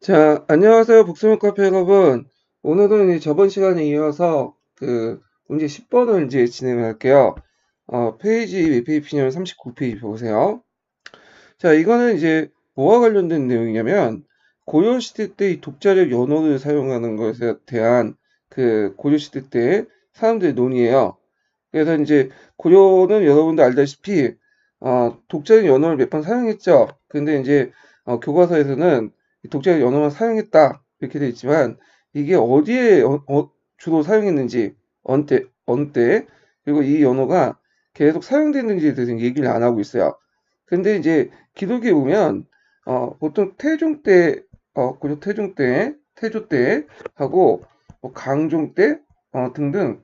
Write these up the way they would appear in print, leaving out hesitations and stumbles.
자, 안녕하세요. 복수명 카페 여러분. 오늘은 이제 저번 시간에 이어서 문제 10번을 이제 진행을 할게요. 페이지 웹페이지는 39페이지 보세요. 자, 이거는 이제 뭐와 관련된 내용이냐면 고려시대 때 이 독자적 연어를 사용하는 것에 대한 고려시대 때 사람들의 논의예요. 그래서 이제 고려는 여러분도 알다시피 독자적 연어를 몇 번 사용했죠. 근데 이제 교과서에서는 이 독자적 연어만 사용했다 이렇게 돼 있지만 이게 어디에 주로 사용했는지 어느 때 그리고 이 연어가 계속 사용됐는지에 대해서 얘기를 안 하고 있어요. 근데 이제 기록에 보면 보통 태종 때 고려 태종 때 태조 때 하고 뭐 강종 때 등등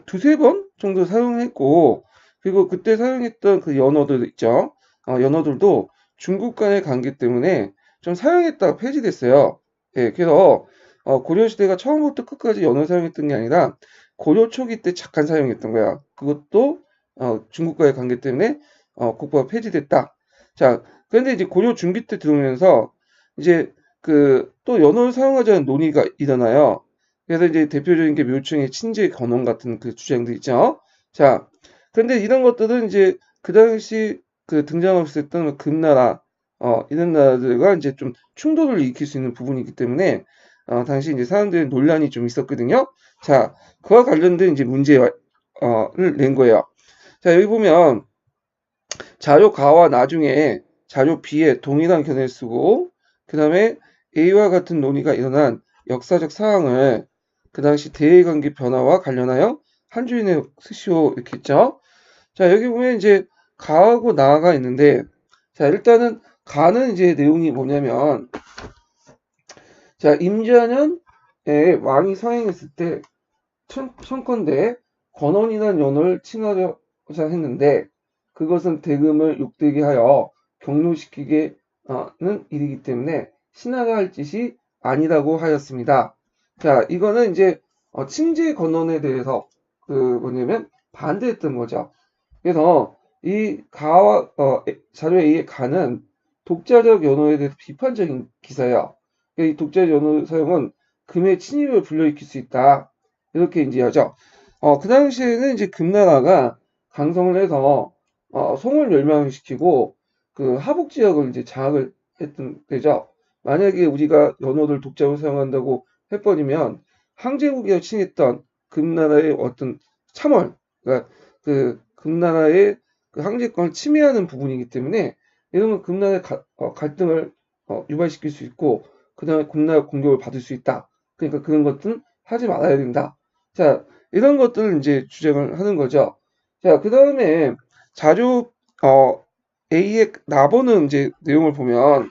두세 번 정도 사용했고, 그리고 그때 사용했던 그 연어들 있죠. 연어들도 중국 간의 관계 때문에 좀 사용했다가 폐지됐어요. 예, 그래서 고려시대가 처음부터 끝까지 연어 사용했던 게 아니라 고려 초기 때 잠깐 사용했던 거야. 그것도 중국과의 관계 때문에 국보가 폐지됐다. 자, 그런데 이제 고려 중기 때 들어오면서 이제 또 연어를 사용하자는 논의가 일어나요. 그래서 이제 대표적인 게 묘충의 친제 견훤 같은 그 주장들 있죠. 자, 근데 이런 것들은 이제 그 당시 등장할 수 있던 금나라, 이런 나라들과 이제 좀 충돌을 일으킬 수 있는 부분이기 때문에, 당시 이제 사람들의 논란이 좀 있었거든요. 자, 그와 관련된 이제 문제를 낸 거예요. 자, 여기 보면 자료 가와 나중에 자료 B에 동일한 견해를 쓰고, 그 다음에 A와 같은 논의가 일어난 역사적 상황을 그 당시 대외관계 변화와 관련하여 한 줄 이내에 쓰시오 이렇게 있죠. 자, 여기 보면 이제 가하고 나가 있는데, 자, 일단은 가는 이제 내용이 뭐냐면, 자, 임자년에 왕이 서행했을 때 청컨대 권원이란 연호를 칭하려자 했는데, 그것은 대금을 욕되게 하여 경로시키게 하는 일이기 때문에 신하가 할 짓이 아니라고 하였습니다. 자, 이거는 이제 칭제 권원에 대해서 뭐냐면 반대했던 거죠. 그래서 이 가와 자료 A의 가는 독자적 연호에 대해서 비판적인 기사예요. 이 독자적 연호 사용은 금의 침입을 불러일으킬 수 있다. 이렇게 이제 하죠. 그 당시에는 이제 금나라가 강성을 해서 송을 멸망시키고 그 하북 지역을 이제 장악을 했던 때죠. 만약에 우리가 연호를 독자로 사용한다고 해버리면 항제국이侵했던 금나라의 어떤 참월, 그러니까 그 금나라의 그 항제권을 침해하는 부분이기 때문에 이러면 금나라의 갈등을 유발시킬 수 있고 그 다음에 금나라 공격을 받을 수 있다. 그러니까 그런 것들은 하지 말아야 된다. 자, 이런 것들을 이제 주장을 하는 거죠. 자, 그 다음에 자료 A의 나보는 이제 내용을 보면,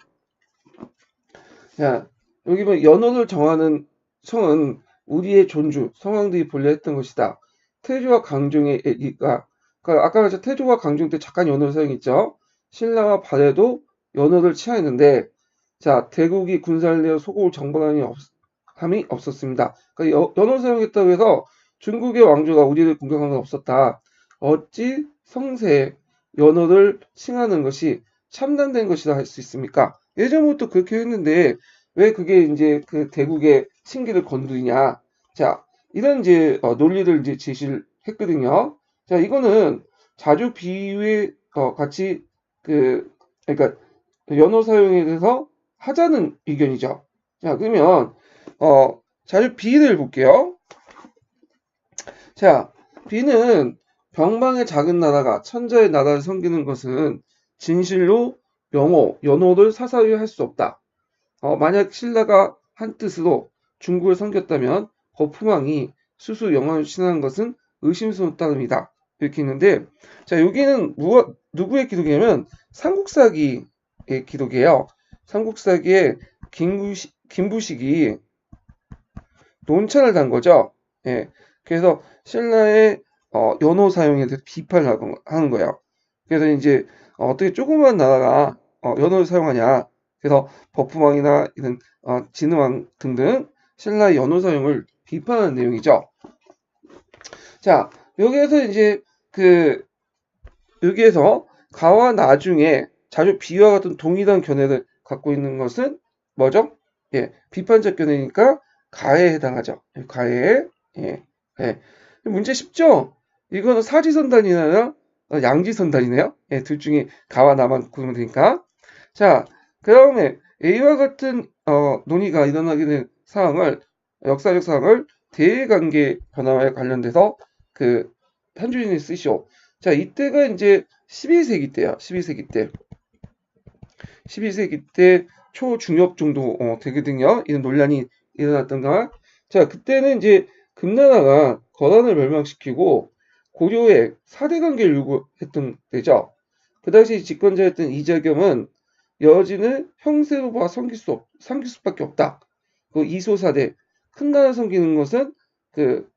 자, 여기 보면 연호를 정하는 성은 우리의 존주, 성왕들이 본래 했던 것이다. 태조와 강종의 얘기가, 그러니까 아까 말했죠. 태조와 강종 때 잠깐 연호를 사용했죠. 신라와 발해도 연호를 취하였는데, 자, 대국이 군사를 내어 소국을 정벌하니 함이 없었습니다. 그러니까 연호 사용했다고 해서 중국의 왕조가 우리를 공격한 건 없었다. 어찌 성세에 연호를 칭하는 것이 참단된 것이라 할 수 있습니까? 예전부터 그렇게 했는데 왜 그게 이제 그 대국의 신기를 건드리냐? 자, 이런 이제 논리를 이제 제시를 했거든요. 자, 이거는 자주 비유에 같이 그러니까 연어 사용에 대해서 하자는 의견이죠. 자, 그러면 자주 B를 볼게요. 자, B는 병방의 작은 나라가 천자의 나라를 섬기는 것은 진실로 명호, 연호를 사사히 할 수 없다. 만약 신라가 한 뜻으로 중국을 섬겼다면 거푸망이 수수 영원을 신하는 것은 의심스러운 따름이다. 이렇게 있는데, 자, 여기는 누구의 기록이냐면 삼국사기의 기록이에요. 삼국사기에 김부식이 논찬을 단 거죠. 예. 그래서 신라의 연호 사용에 대해서 비판을 하는 거예요. 그래서 이제 어떻게 조그만 나라가 연호를 사용하냐. 그래서 버프왕이나 이런 진흥왕 등등 신라의 연호 사용을 비판하는 내용이죠. 자, 여기에서 이제 여기에서 가와 나중에 자주 비와 같은 동일한 견해를 갖고 있는 것은 뭐죠? 예, 비판적 견해니까 가해에 해당하죠. 가해. 예, 예. 문제 쉽죠? 이거는 사지선단이나 양지선단이네요. 예, 둘 중에 가와 나만 고르면 되니까. 자, 그 다음에 A와 같은 논의가 일어나게 된 사항을 역사적 사항을 대외관계 변화에 관련돼서 그 한준인이 쓰시오. 자, 이때가 이제 12세기 때야. 12세기 때. 12세기 때 초중엽 정도 되거든요. 이런 논란이 일어났던가. 자, 그때는 이제 금나라가 거란을 멸망시키고 고려의 4대 관계를 요구했던 때죠. 그 당시 집권자였던 이재겸은 여진을 형세로 봐 섬길 수밖에 없다. 그 이소사대 큰 나라 섬기는 것은 그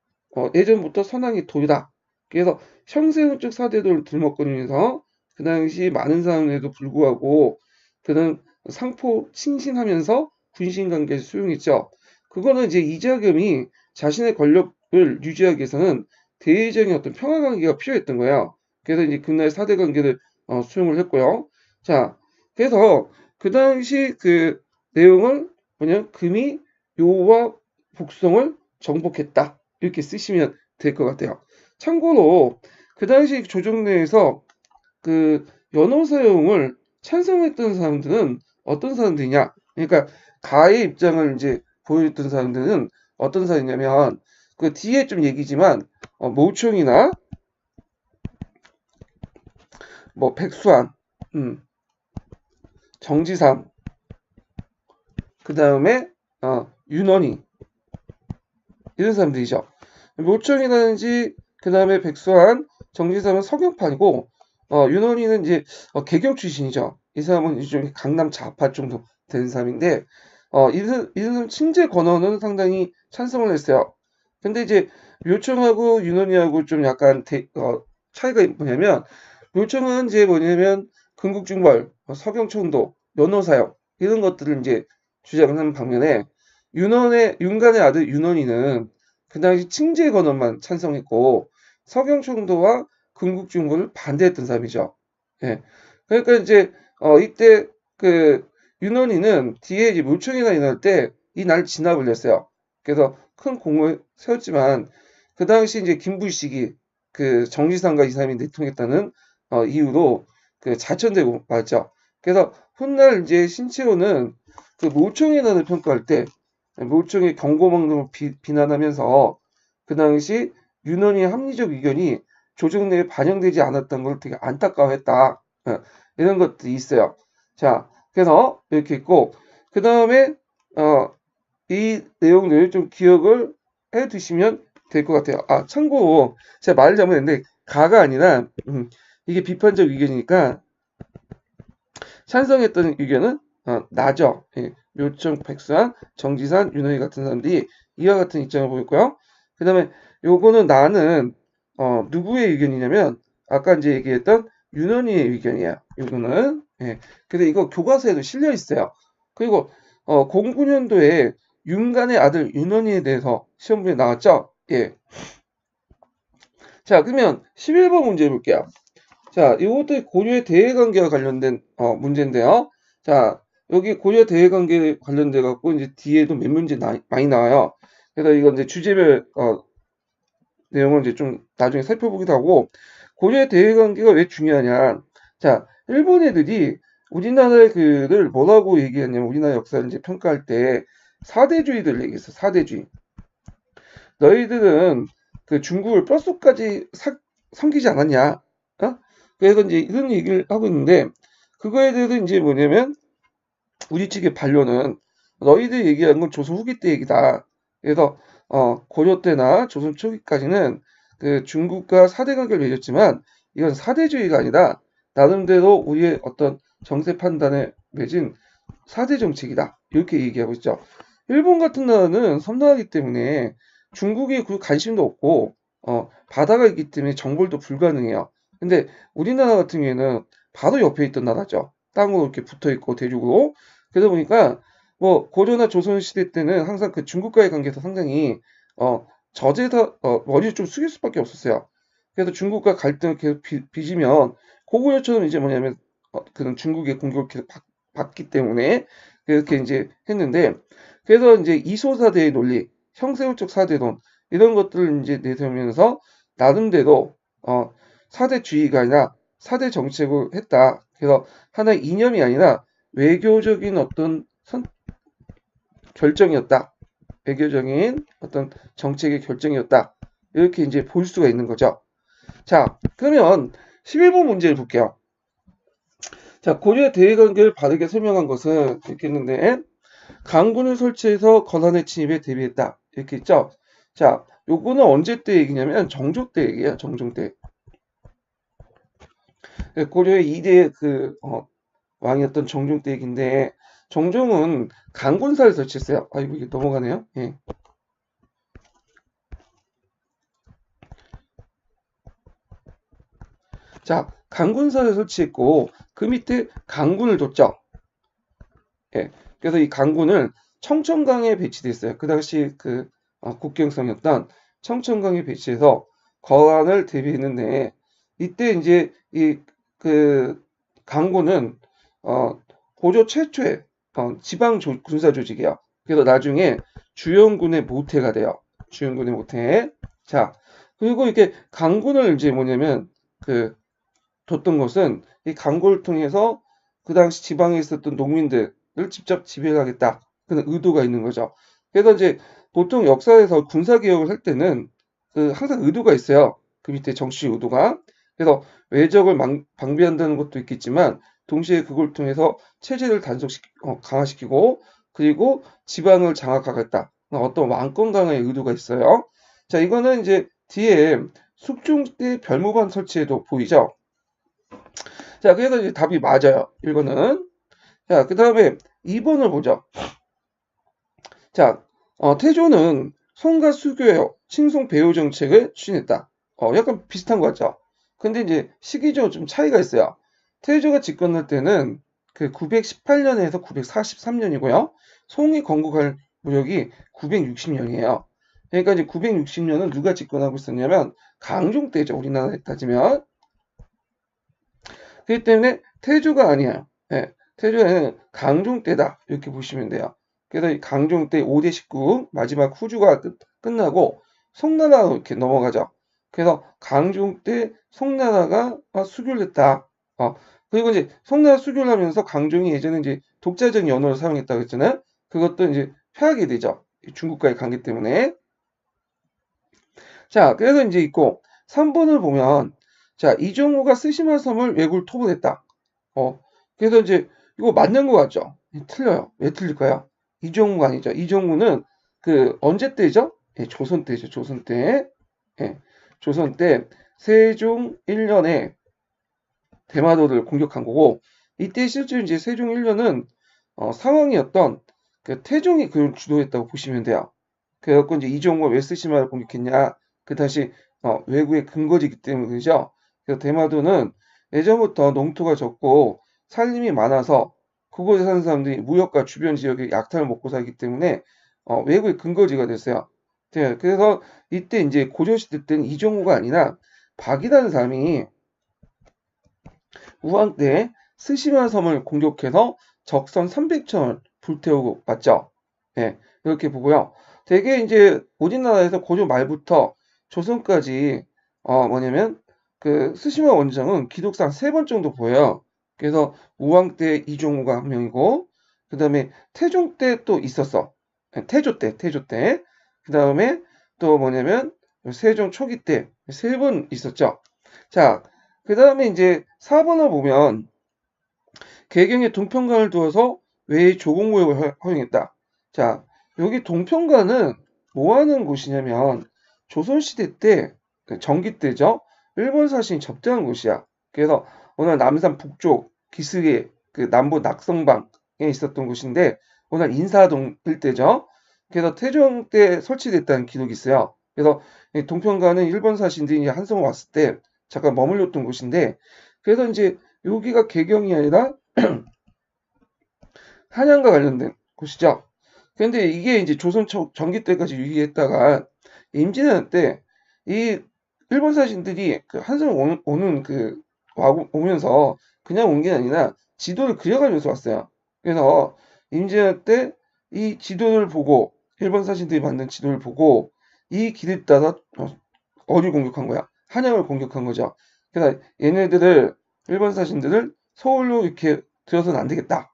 예전부터 선왕의 도리다. 그래서 형세론적 사대도를 들먹거리면서 그 당시 많은 사람에도 불구하고 그는 상포 칭신하면서 군신관계를 수용했죠. 그거는 이제 이재겸이 자신의 권력을 유지하기 위해서는 대외적인 어떤 평화관계가 필요했던 거예요. 그래서 이제 그날 사대 관계를 수용을 했고요. 자, 그래서 그 당시 그 내용을 뭐냐 금이 요와 북송을 정복했다 이렇게 쓰시면 될 것 같아요. 참고로 그 당시 조정 내에서 그 연호 사용을 찬성했던 사람들은 어떤 사람들이냐? 그러니까 가의 입장을 이제 보여줬던 사람들은 어떤 사람이냐면 그 뒤에 좀 얘기지만 모총이나 뭐 백수한, 정지삼, 그 다음에 윤원이 이런 사람들이죠. 모총이라든지 그 다음에 백수한, 정지삼은 석영판이고 윤원이는 이제 개경 출신이죠. 이 사람은 일종의 강남 좌파 정도 되는 사람인데 이런 친재 권언은 상당히 찬성을 했어요. 근데 이제 묘청하고 윤원이하고 좀 약간 차이가 뭐냐면 묘청은 이제 뭐냐면 건국중벌, 서경청도, 연호사역 이런 것들을 이제 주장을 하는 반면에 윤간의 아들 윤원이는 그 당시 칭제 권언만 찬성했고 서경청도와 건국중벌을 반대했던 사람이죠. 예. 그러니까 이제 이때 그 윤원이는 뒤에 이제 묘청이가 일어날 때 이 날 진압을 했어요. 그래서 큰 공을 세웠지만 그 당시 이제 김부식이 그 정지상과 이 사람이 내통했다는 이유로 그 자천되고 말죠. 그래서 훗날 이제 신채호는 그 모총의 난을 평가할 때 모총의 경고망동을 비난하면서 그 당시 윤원이의 합리적 의견이 조정 내에 반영되지 않았던 걸 되게 안타까워했다. 이런 것들이 있어요. 자, 그래서 이렇게 있고 그 다음에 이 내용들 좀 기억을 해 두시면 될 것 같아요. 아, 참고로 제가 말을 잘못했는데 가가 아니라 이게 비판적 의견이니까 찬성했던 의견은 나죠. 예, 묘청, 백수한, 정지산, 윤호희 같은 사람들이 이와 같은 입장을 보였고요. 그 다음에 요거는 나는 누구의 의견이냐면 아까 이제 얘기했던 윤원이의 의견이에요. 요거는 예. 근데 이거 교과서에도 실려 있어요. 그리고 09년도에 윤간의 아들 윤원이에 대해서 시험문제 나왔죠. 예. 자, 그러면 11번 문제 볼게요. 자, 이것도 고려의 대외관계와 관련된 문제인데요. 자, 여기 고려 대외관계 관련돼 갖고 이제 뒤에도 몇 문제 많이 나와요. 그래서 이건 이제 주제별 내용을 이제 좀 나중에 살펴보기도 하고 고려의 대외관계가 왜 중요하냐. 자, 일본 애들이 우리나라의 그를 뭐라고 얘기했냐면 우리나라 역사를 이제 평가할 때 사대주의들 얘기했어. 사대주의. 너희들은 그 중국을 뼛속까지 섬기지 않았냐? 어? 그래서 이제 이런 얘기를 하고 있는데 그거에 대해서 이제 뭐냐면 우리 측의 반론은 너희들 얘기한 건 조선 후기 때 얘기다. 그래서 고려 때나 조선 초기까지는 그 중국과 사대 관계를 맺었지만 이건 사대주의가 아니라 나름대로 우리의 어떤 정세 판단에 맺은 사대 정책이다. 이렇게 얘기하고 있죠. 일본 같은 나라는 섬나라이기 때문에 중국에 그 관심도 없고 바다가 있기 때문에 정벌도 불가능해요. 근데 우리나라 같은 경우에는 바로 옆에 있던 나라죠. 땅으로 이렇게 붙어 있고 대륙으로. 그러다 보니까 뭐 고려나 조선 시대 때는 항상 그 중국과의 관계에서 상당히 저제다 머리를 좀 숙일 수밖에 없었어요. 그래서 중국과 갈등을 계속 빚으면 고구려처럼 이제 뭐냐면 그런 중국의 공격을 계속 받기 때문에 이렇게 이제 했는데, 그래서 이제 이소사대의 논리, 형세우적 사대론 이런 것들을 이제 내세우면서 나름대로 사대주의가 아니라 사대 정책을 했다. 그래서 하나의 이념이 아니라 외교적인 어떤 결정이었다. 외교적인 어떤 정책의 결정이었다. 이렇게 이제 볼 수가 있는 거죠. 자, 그러면 11번 문제를 볼게요. 자, 고려의 대외관계를 바르게 설명한 것은 이렇게 했는데, 강군을 설치해서 거란의 침입에 대비했다. 이렇게 있죠. 자, 요거는 언제 때 얘기냐면 정조 때 얘기야. 정종 때. 고려의 2대 왕이었던 정종 때 얘기인데, 정종은 강군사를 설치했어요. 아이고, 이게 넘어가네요. 예. 자, 강군사를 설치했고, 그 밑에 강군을 뒀죠. 예. 그래서 이 강군을 청천강에 배치됐어요. 그 당시 국경성이었던 청천강에 배치해서 거란을 대비했는데, 이때 이제 강군은 고조 최초의 지방 군사 조직이에요. 그래서 나중에 주영군의 모태가 돼요. 주영군의 모태. 자, 그리고 이렇게 강군을 이제 뭐냐면 뒀던 것은 이 강군을 통해서 그 당시 지방에 있었던 농민들을 직접 지배하겠다. 그런 의도가 있는 거죠. 그래서 이제 보통 역사에서 군사 개혁을 할 때는 항상 의도가 있어요. 그 밑에 정치적 의도가. 그래서 외적을 방비한다는 것도 있겠지만 동시에 그걸 통해서 체제를 강화시키고 그리고 지방을 장악하겠다. 어떤 왕권 강화의 의도가 있어요. 자, 이거는 이제 뒤에 숙종 때 별무반 설치에도 보이죠. 자, 그래서 이제 답이 맞아요. 1번은. 자, 그 다음에 2번을 보죠. 자, 태조는 송가 수교의 칭송 배후 정책을 추진했다. 약간 비슷한 것 같죠? 근데 이제 시기적으로 좀 차이가 있어요. 태조가 집권할 때는 918년에서 943년이고요. 송이 건국할 무렵이 960년이에요. 그러니까 이제 960년은 누가 집권하고 있었냐면 강종 때죠. 우리나라에 따지면. 그렇기 때문에 태조가 아니에요. 예, 태조는 강종 때다. 이렇게 보시면 돼요. 그래서 이 강종 때 5대 19 마지막 후주가 끝나고 송나라로 이렇게 넘어가죠. 그래서 강종 때 송나라가 수교를 했다. 그리고 이제 송나라 수교를 하면서 강종이 예전에 이제 독자적인 언어를 사용했다고 했잖아요. 그것도 이제 폐하게 되죠. 중국과의 관계 때문에. 자, 그래서 이제 있고 3번을 보면 자, 이종우가 스시마 섬을 왜굴 토벌했다. 그래서 이제 이거 맞는 것 같죠? 틀려요. 왜 틀릴까요? 이종우가 아니죠. 이종우는 언제 때죠? 예, 조선 때죠. 조선 때. 예, 조선 때 세종 1년에 대마도를 공격한 거고 이때 실제 이제 세종 1년은 상황이었던 태종이 그걸 주도했다고 보시면 돼요. 그래갖고 이제 이종우가 왜 스시마를 공격했냐? 그 당시 왜구의 근거지기 때문이죠. 그래서 대마도는 예전부터 농토가 적고 살림이 많아서 그곳에 사는 사람들이 무역과 주변 지역의 약탈을 먹고 살기 때문에 왜구의 근거지가 됐어요. 네, 그래서 이때 이제 고조시대 때는 이종우가 아니라 박이라는 사람이 우왕 때 스시마 섬을 공격해서 적선 300척을 불태우고 맞죠? 네, 이렇게 보고요. 되게 이제 우리나라에서 고조 말부터 조선까지 뭐냐면 스시마 원정은 기록상 3번 정도 보여요. 그래서 우왕 때 이종우가 한 명이고 그 다음에 태종 때 또 있었어. 태조 때. 그 다음에 또 뭐냐면 세종 초기 때 3번 있었죠. 자, 그 다음에 이제 4번을 보면 개경에 동평관을 두어서 외의 조공무역을 허용했다. 자, 여기 동평관은 뭐 하는 곳이냐면 조선시대 때 전기 때죠. 일본 사신이 접대한 곳이야. 그래서 오늘 남산 북쪽 기슭에 남부 낙성방에 있었던 곳인데 오늘 인사동 일대죠. 그래서 태종 때 설치됐다는 기록이 있어요. 그래서 동평관은 일본 사신들이 이제 한성 왔을 때 잠깐 머물렀던 곳인데 그래서 이제 여기가 개경이 아니라 한양과 관련된 곳이죠. 그런데 이게 이제 조선 전기 때까지 유지했다가 임진왜란 때 이 일본 사신들이 한성 오는 오면서 그냥 온 게 아니라 지도를 그려가면서 왔어요. 그래서 임진왜란 때 이 지도를 보고 일본 사신들이 만든 지도를 보고 이 길을 따라 어디를 공격한 거야? 한양을 공격한 거죠. 그래서 얘네들을 일본 사신들을 서울로 이렇게 들여서는 안 되겠다.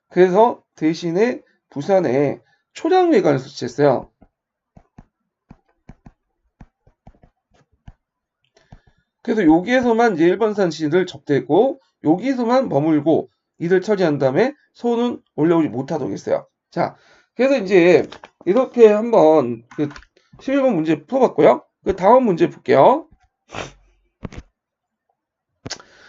그래서 대신에 부산에 초량회관을 설치했어요. 그래서 여기에서만 이제 일본산 시를 접대고 여기에서만 머물고 이를 처리한 다음에 소는 올라오지 못하도록 했어요. 자, 그래서 이제 이렇게 한번 그 11번 문제 풀어봤고요. 그 다음 문제 볼게요.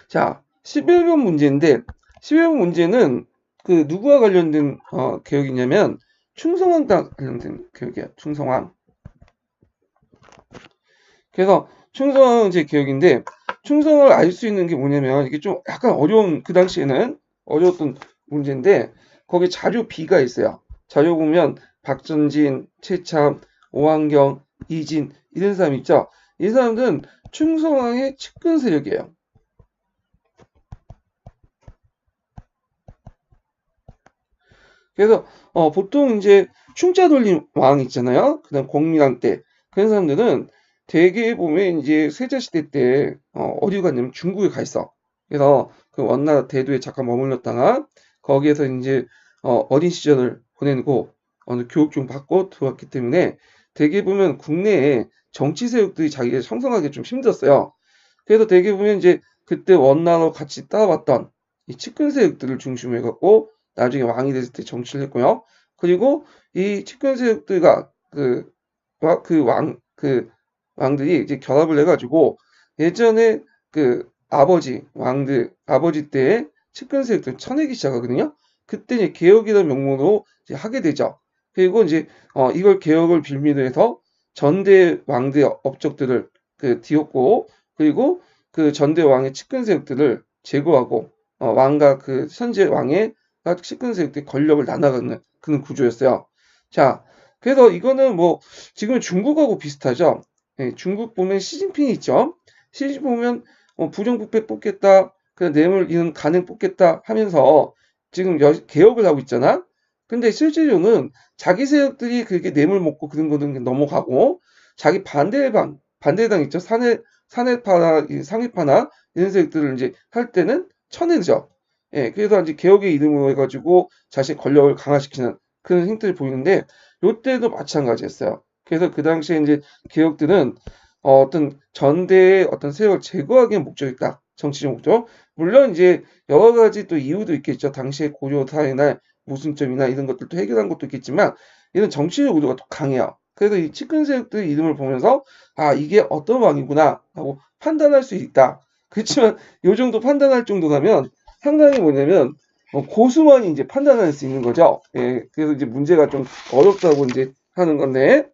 자, 11번 문제인데 11번 문제는 그 누구와 관련된 개혁이냐면 충성왕과 관련된 개혁이에요. 충성왕. 그래서 충성 이제 개혁인데 충성을 알 수 있는 게 뭐냐면 이게 좀 약간 어려운 그 당시에는 어려웠던 문제인데 거기 자료 B가 있어요. 자료 보면 박전진, 최참, 오한경, 이진 이런 사람 있죠. 이 사람들은 충성왕의 측근 세력이에요. 그래서 보통 이제 충자 돌림 왕 있잖아요. 그다음 공민왕 때 그런 사람들은 대개 보면 이제 세자시대 때 어디 갔냐면 중국에 가 있어. 그래서 그 원나라 대도에 잠깐 머물렀다가 거기에서 이제 어린 시절을 보내고 어느 교육 좀 받고 들어왔기 때문에 대개 보면 국내에 정치 세력들이 자기가 형성하기 좀 힘들었어요. 그래서 대개 보면 이제 그때 원나라로 같이 따라왔던 이 측근 세력들을 중심으로 해갖고 나중에 왕이 됐을 때 정치를 했고요. 그리고 이 측근 세력들과 그 왕들이 이제 결합을 해가지고 예전에 그 아버지 때의 측근 세력들 쳐내기 시작하거든요. 그때 이제 개혁이라는 명목으로 이제 하게 되죠. 그리고 이제 이걸 개혁을 빌미로 해서 전대 왕들의 업적들을 뒤엎고 그리고 그 전대 왕의 측근 세력들을 제거하고 왕과 그 현재 왕의 측근 세력들의 권력을 나눠가는 그런 구조였어요. 자, 그래서 이거는 뭐 지금 중국하고 비슷하죠. 예, 중국 보면 시진핑이 있죠. 시진핑 보면 부정부패 뽑겠다, 그 뇌물 이런 간행 뽑겠다 하면서 지금 개혁을 하고 있잖아. 근데 실제로는 자기 세력들이 그렇게 뇌물 먹고 그런 거는 넘어가고 자기 반대당 있죠. 사내파나 상위파나 이런 세력들을 이제 할 때는 쳐내죠. 예, 그래서 이제 개혁의 이름으로 해가지고 자신의 권력을 강화시키는 그런 행태를 보이는데 요때도 마찬가지였어요. 그래서 그 당시에 이제 개혁들은 어떤 전대의 어떤 세력을 제거하기 위한 목적이 있다. 정치적 목적. 물론 이제 여러 가지 또 이유도 있겠죠. 당시의 고려 사회나 모순점이나 이런 것들도 해결한 것도 있겠지만 이런 정치적 의도가 더 강해요. 그래서 이 측근 세력들의 이름을 보면서 아 이게 어떤 왕이구나 하고 판단할 수 있다. 그렇지만 요 정도 판단할 정도라면 상당히 뭐냐면 고수만이 이제 판단할 수 있는 거죠. 예, 그래서 이제 문제가 좀 어렵다고 이제 하는 건데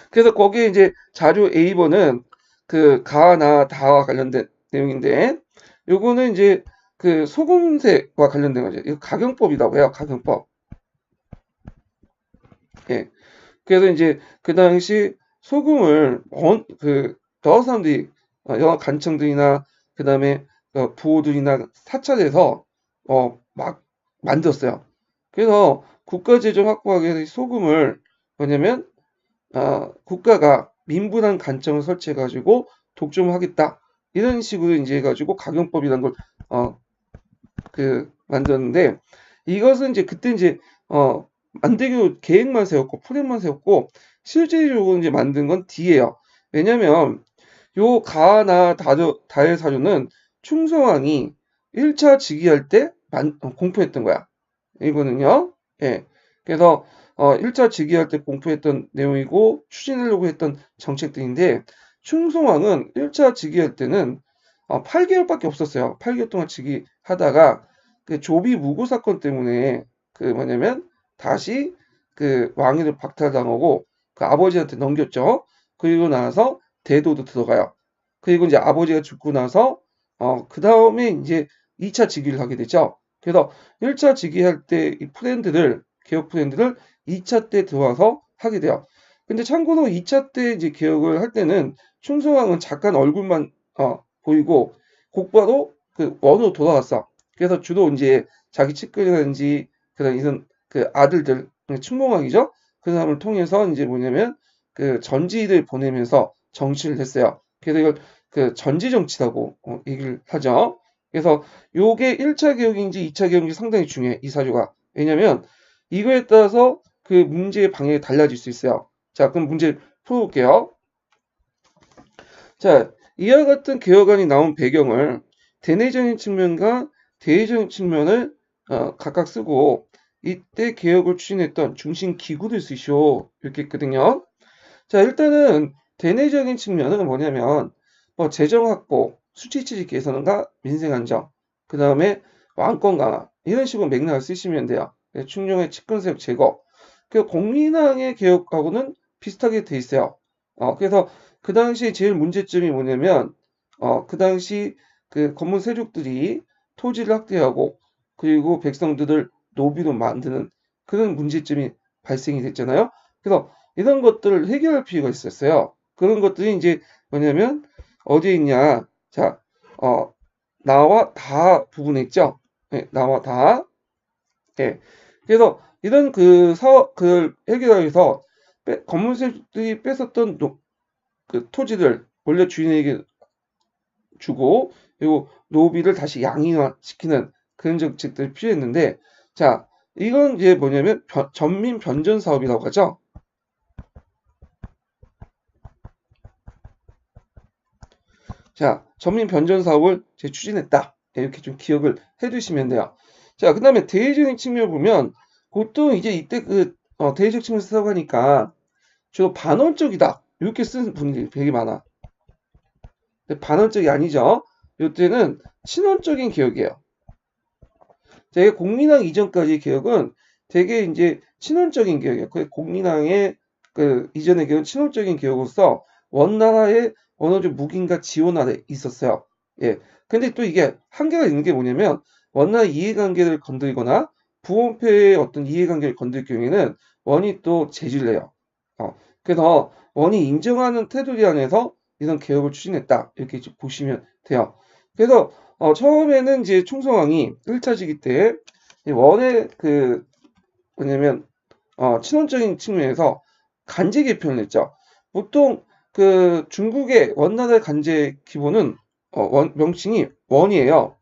그래서 거기에 이제 자료 A번은 그 가나 다와 관련된 내용인데 요거는 이제 그 소금세와 관련된 거죠. 이거 가경법이라고 해요. 가경법. 예. 그래서 이제 그 당시 소금을 여러 사람들이 여러 간청들이나 그 다음에 부호들이나 사찰에서 막 만들었어요. 그래서 국가재정 확보하기 위해서 소금을 뭐냐면 국가가 민분한 간청을 설치해가지고 독점하겠다 이런 식으로 이제 해가지고 가경법이라는 걸 만들었는데 이것은 이제 그때 이제 만들기 계획만 세웠고 프레임만 세웠고 실제적으로 이제 만든 건 D예요. 왜냐면 요 가나 다의 사료는 충성왕이 1차 즉위할 때 공포했던 거야. 이거는요. 예. 그래서 1차 즉위할 때 공포했던 내용이고 추진하려고 했던 정책들인데 충성왕은 1차 즉위할 때는 8개월밖에 없었어요. 8개월 동안 즉위하다가 그 조비 무고 사건 때문에 그 뭐냐면 다시 그 왕위를 박탈당하고 그 아버지한테 넘겼죠. 그리고 나서 대도도 들어가요. 그리고 이제 아버지가 죽고 나서 그 다음에 이제 2차 즉위를 하게 되죠. 그래서 1차 즉위할 때 이 개혁 프렌드를 2차 때 들어와서 하게 돼요. 근데 참고로 2차 때 이제 개혁을 할 때는 충성왕은 잠깐 얼굴만 보이고 곧바로 그 원으로 돌아왔어. 그래서 주로 이제 자기 측근이라든지 그다음 이런 그 아들들 충몽왕이죠. 그 사람을 통해서 이제 뭐냐면 그 전지를 보내면서 정치를 했어요. 그래서 이걸 그 전지 정치라고 얘기를 하죠. 그래서 요게 1차 개혁인지 2차 개혁인지 상당히 중요해, 이 사조가. 왜냐면 이거에 따라서 그 문제의 방향이 달라질 수 있어요. 자, 그럼 문제 풀어볼게요. 자, 이와 같은 개혁안이 나온 배경을 대내적인 측면과 대외적인 측면을 각각 쓰고 이때 개혁을 추진했던 중심 기구를 쓰시오. 이렇게 했거든요. 자, 일단은 대내적인 측면은 뭐냐면 뭐 재정 확보, 수치 취지 개선과 민생 안정, 그 다음에 왕권 강화 이런 식으로 맥락을 쓰시면 돼요. 충령의 집권세력 제거. 그 공민왕의 개혁하고는 비슷하게 돼 있어요. 그래서 그 당시 제일 문제점이 뭐냐면 그 당시 그 건문 세족들이 토지를 학대하고 그리고 백성들을 노비로 만드는 그런 문제점이 발생이 됐잖아요. 그래서 이런 것들을 해결할 필요가 있었어요. 그런 것들이 이제 뭐냐면 어디에 있냐? 자, 나와 다 부분에 있죠. 네, 나와 다. 예. 그래서 이런 그 해결하기 위해서 건물세들이 뺏었던 그 토지를 원래 주인에게 주고 그리고 노비를 다시 양이화시키는 그런 정책들이 필요했는데 자, 이건 이제 뭐냐면 전민 변전 사업이라고 하죠. 자, 전민 변전 사업을 추진했다. 이렇게 좀 기억을 해두시면 돼요. 자, 그 다음에 대외적인 측면을 보면 보통 이제 이때 대외적 측면에서 쓰라고 하니까 주로 반언적이다. 이렇게 쓰는 분들이 되게 많아. 근데 반언적이 아니죠. 이때는 친언적인 개혁이에요. 되게 공민왕 이전까지 개혁은 되게 이제 친언적인 개혁이에요. 그 공민왕의 그 이전의 개혁은 친언적인 개혁으로서 원나라의 어느 정도 묵인과 지원 아래 있었어요. 예. 근데 또 이게 한계가 있는 게 뭐냐면 원나라 이해관계를 건드리거나 부원패의 어떤 이해관계를 건들 경우에는 원이 또 제지를 해요. 그래서 원이 인정하는 테두리 안에서 이런 개혁을 추진했다. 이렇게 보시면 돼요. 그래서 처음에는 이제 충성왕이 1차 시기 때 원의 그 뭐냐면 친원적인 측면에서 간제 개편을 했죠. 보통 그 중국의 원나라의 간제 기본은 명칭이 원이에요.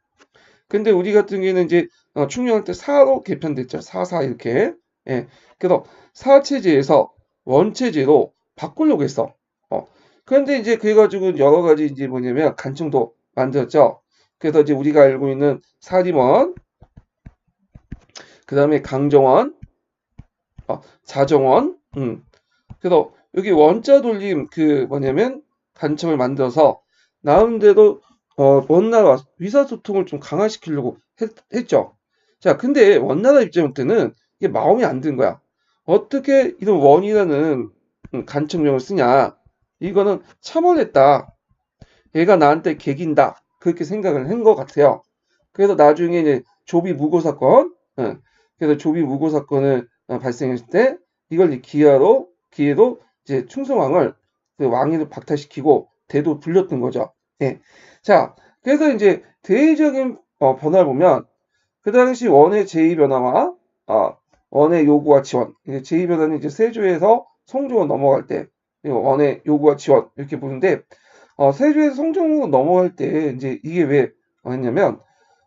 근데 우리 같은 경우에는 이제 충령할 때 사로 개편됐죠. 사사 이렇게. 예. 그래서 사체제에서 원체제로 바꾸려고 했어. 그런데 이제 그래가지고 여러 가지 이제 뭐냐면 간청도 만들었죠. 그래서 이제 우리가 알고 있는 사림원, 그 다음에 강정원, 자정원, 그래서 여기 원자 돌림 그 뭐냐면 간청을 만들어서 나름대로 원나라 의사소통을 좀 강화시키려고 했죠. 자, 근데 원나라 입장부터는 이게 마음이 안 든 거야. 어떻게 이런 원이라는 간청명을 쓰냐? 이거는 참원했다. 얘가 나한테 개긴다. 그렇게 생각을 한 것 같아요. 그래서 나중에 이제 조비 무고 사건, 그래서 조비 무고 사건을 발생했을 때 이걸 기회로 이제 충성왕을 그 왕위를 박탈시키고 대도 불렸던 거죠. 예. 자, 그래서 이제 대외적인 변화를 보면 그 당시 원의 제2 변화와 원의 요구와 지원. 제2 변화는 이제 세조에서 성조로 넘어갈 때 원의 요구와 지원 이렇게 보는데 세조에서 성종으로 넘어갈 때 이제 이게 왜 했냐면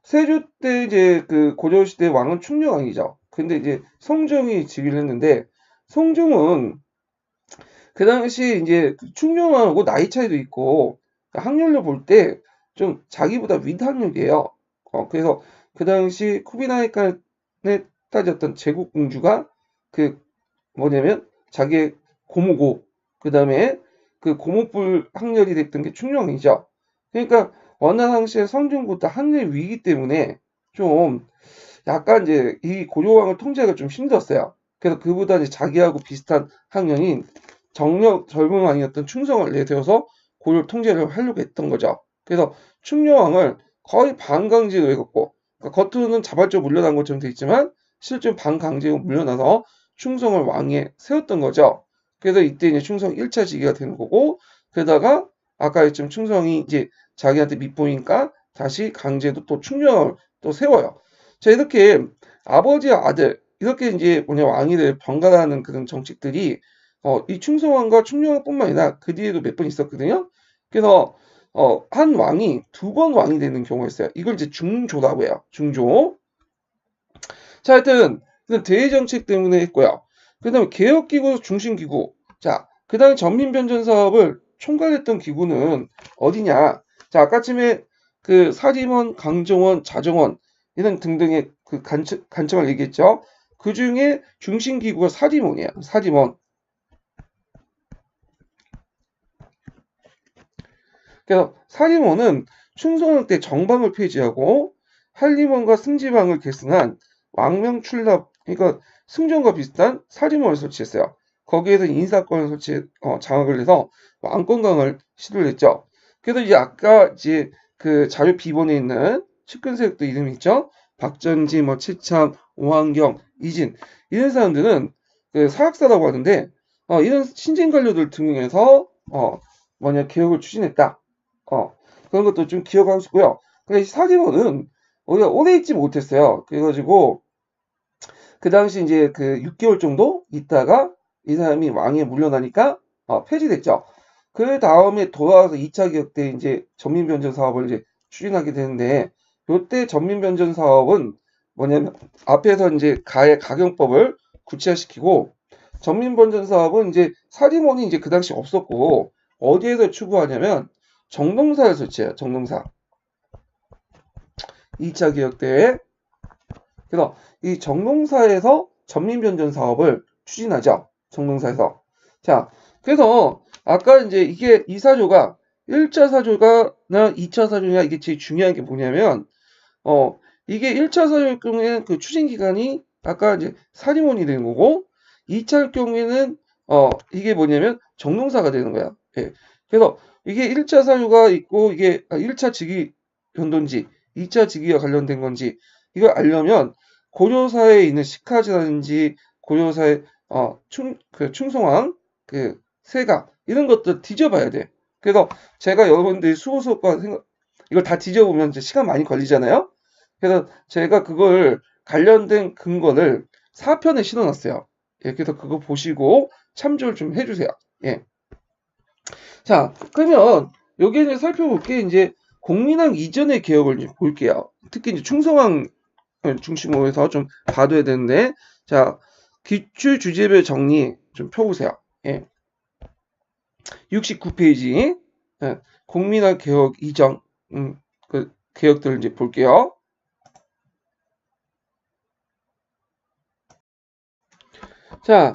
세조 때 이제 그 고려시대 왕은 충녕왕이죠. 근데 이제 성종이 즉위를 했는데 성종은 그 당시 이제 충녕왕하고 나이 차이도 있고 학렬로 볼 때 좀 자기보다 윗학력이에요. 그래서 그 당시 쿠비나이칸에 따졌던 제국공주가 그 뭐냐면 자기의 고모고 그 다음에 그 고모뿔 학렬이 됐던 게 충녕이죠. 그러니까 원나 당시에 성종보다 학렬 위기 때문에 좀 약간 이제 이 고려왕을 통제하기가 좀 힘들었어요. 그래서 그보다 이제 자기하고 비슷한 학년인 정력 젊은 왕이었던 충성을 내세워서 고려 통제를 하려고 했던 거죠. 그래서 충녕왕을 거의 반강제로 해갖고 그러니까 겉으로는 자발적으로 물러난 것처럼 돼 있지만 실제 반강제로 물러나서 충성을 왕위에 세웠던 거죠. 그래서 이때 이제 충성 1차 시기가 되는 거고 그러다가 아까 했지만 충성이 이제 자기한테 밑보이니까 다시 강제로 또 충녕을 또 세워요. 자, 이렇게 아버지와 아들 이렇게 이제 뭐냐 왕위를 번갈아가는 그런 정책들이 이 충성왕과 충녕왕뿐만 아니라 그 뒤에도 몇 번 있었거든요. 그래서 한 왕이 두 번 왕이 되는 경우가 있어요. 이걸 이제 중조라고 해요. 중조. 자, 하여튼 대외 정책 때문에 했고요. 그다음에 개혁기구 중심기구. 자, 그다음에 전민변전 사업을 총괄했던 기구는 어디냐? 자, 아까쯤에 그 사림원, 강정원, 자정원 이런 등등의 그 간청을 얘기했죠. 그 중에 중심기구가 사림원이에요. 사림원. 그래서 사림원은 충성왕 때 정방을 폐지하고 한림원과 승지방을 계승한 왕명출납, 그러니까 승정과 비슷한 사림원을 설치했어요. 거기에서 인사권을 장악을 해서 왕권 강화를 시도를 했죠. 그래서 이제 아까 이제 그 자료 비본에 있는 측근 세력들 이름이 있죠. 박전지, 뭐 최참, 오한경, 이진 이런 사람들은 그 사학사라고 하는데 이런 신진 관료들 등에서 개혁을 추진했다. 그런 것도 좀 기억하고 싶고요. 근데 사림원은 우리가 오래 있지 못했어요. 그래가지고 그 당시 이제 그 6개월 정도 있다가 이 사람이 왕에 물러나니까 폐지됐죠. 그 다음에 돌아와서 2차 개혁 때 이제 전민변전 사업을 이제 추진하게 되는데 요때 전민변전 사업은 뭐냐면 앞에서 이제 가경법을 구체화시키고 전민변전 사업은 이제 사림원이 이제 그 당시 없었고 어디에서 추구하냐면 정동사를 설치해요. 정동사. 2차 개혁 때. 그래서 이 정동사에서 전민변전 사업을 추진하죠. 정동사에서. 자, 그래서 아까 이제 이게 이 사조가 1차 사조가나 2차 사조냐 이게 제일 중요한 게 뭐냐면 이게 1차 사조일 경우에는 그 추진 기간이 아까 이제 사림원이 되는 거고 2차일 경우에는 이게 뭐냐면 정동사가 되는 거야. 예. 그래서 이게 1차 사유가 있고 이게 1차 직위 변동지, 2차 직위와 관련된 건지 이걸 알려면 고려사에 있는 식하지라든지 고려사의 충성왕, 그 세가 이런 것들 뒤져봐야 돼. 그래서 제가 여러분들이 수호수업과 이걸 다 뒤져보면 이제 시간 많이 걸리잖아요. 그래서 제가 그걸 관련된 근거를 4편에 실어놨어요. 예, 그래서 그거 보시고 참조를 좀 해주세요. 예. 자, 그러면 여기 이제 살펴볼 게 이제 공민왕 이전의 개혁을 이제 볼게요. 특히 이제 충성왕 중심으로 해서 좀 봐둬야 되는데, 자, 기출 주제별 정리 좀 펴보세요. 예. 69페이지. 예. 공민왕 개혁 이전, 그 개혁들을 이제 볼게요. 자,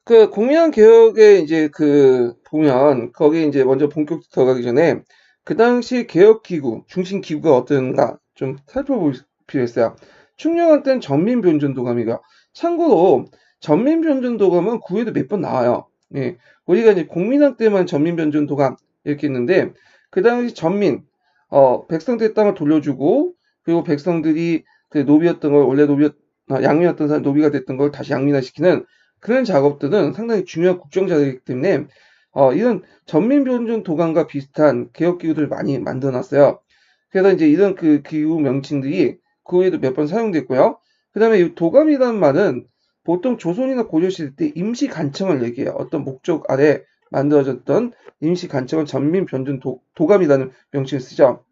그 공민왕 개혁에 이제 그 보면 거기 이제 먼저 본격 들어가기 전에 그 당시 개혁 기구 중심 기구가 어떤가 좀 살펴볼 필요 있어요. 충녕왕 때는 전민변전도감이가 참고로 전민변전도감은 구에도 몇 번 나와요. 예, 우리가 이제 공민왕 때만 전민변전도감 이렇게 있는데 그 당시 전민 백성들의 땅을 돌려주고 그리고 백성들이 그 노비였던 걸 원래 양민이었던 사람 노비가 됐던 걸 다시 양민화시키는 그런 작업들은 상당히 중요한 국정자들이기 때문에 이런 전민변전 도감과 비슷한 개혁기구들을 많이 만들어놨어요. 그래서 이제 이런 그 기구 명칭들이 그 외에도 몇 번 사용됐고요. 그 다음에 이 도감이라는 말은 보통 조선이나 고려시대 때 임시 간청을 얘기해요. 어떤 목적 아래 만들어졌던 임시 간청을 전민변전 도감이라는 명칭을 쓰죠.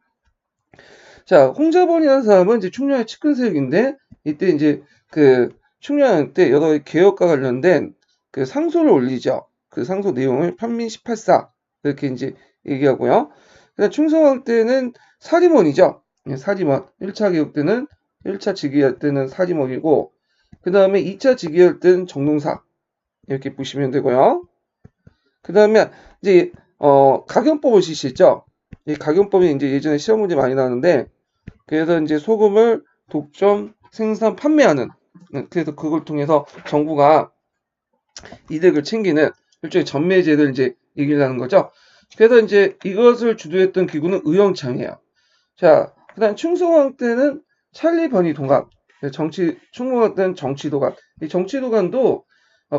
자, 홍자본이라는 사람은 이제 충녕의 측근 세력인데 이때 이제 그 충녕왕 때 여러 개혁과 관련된 그 상소를 올리죠. 그 상소 내용을 편민 18사 이렇게 이제 얘기하고요. 그다음 충성왕 때는 사림원이죠. 예, 사림원. 1차 개혁 때는 1차 즉위할 때는 사림원이고 그 다음에 2차 즉위할 때는 정동사 이렇게 보시면 되고요. 그 다음에 이제 가경법을 실시했죠. 이 가경법이 이제 예전에 시험 문제 많이 나왔는데 그래서 이제 소금을 독점, 생산, 판매하는 그래서 그걸 통해서 정부가 이득을 챙기는 일종의 전매제를 이제 얘기를 하는 거죠. 그래서 이제 이것을 주도했던 기구는 의영창이에요. 자, 그다음 충성왕 때는 찰리 버니 동갑, 충성왕 때는 정치도감. 이 정치도감도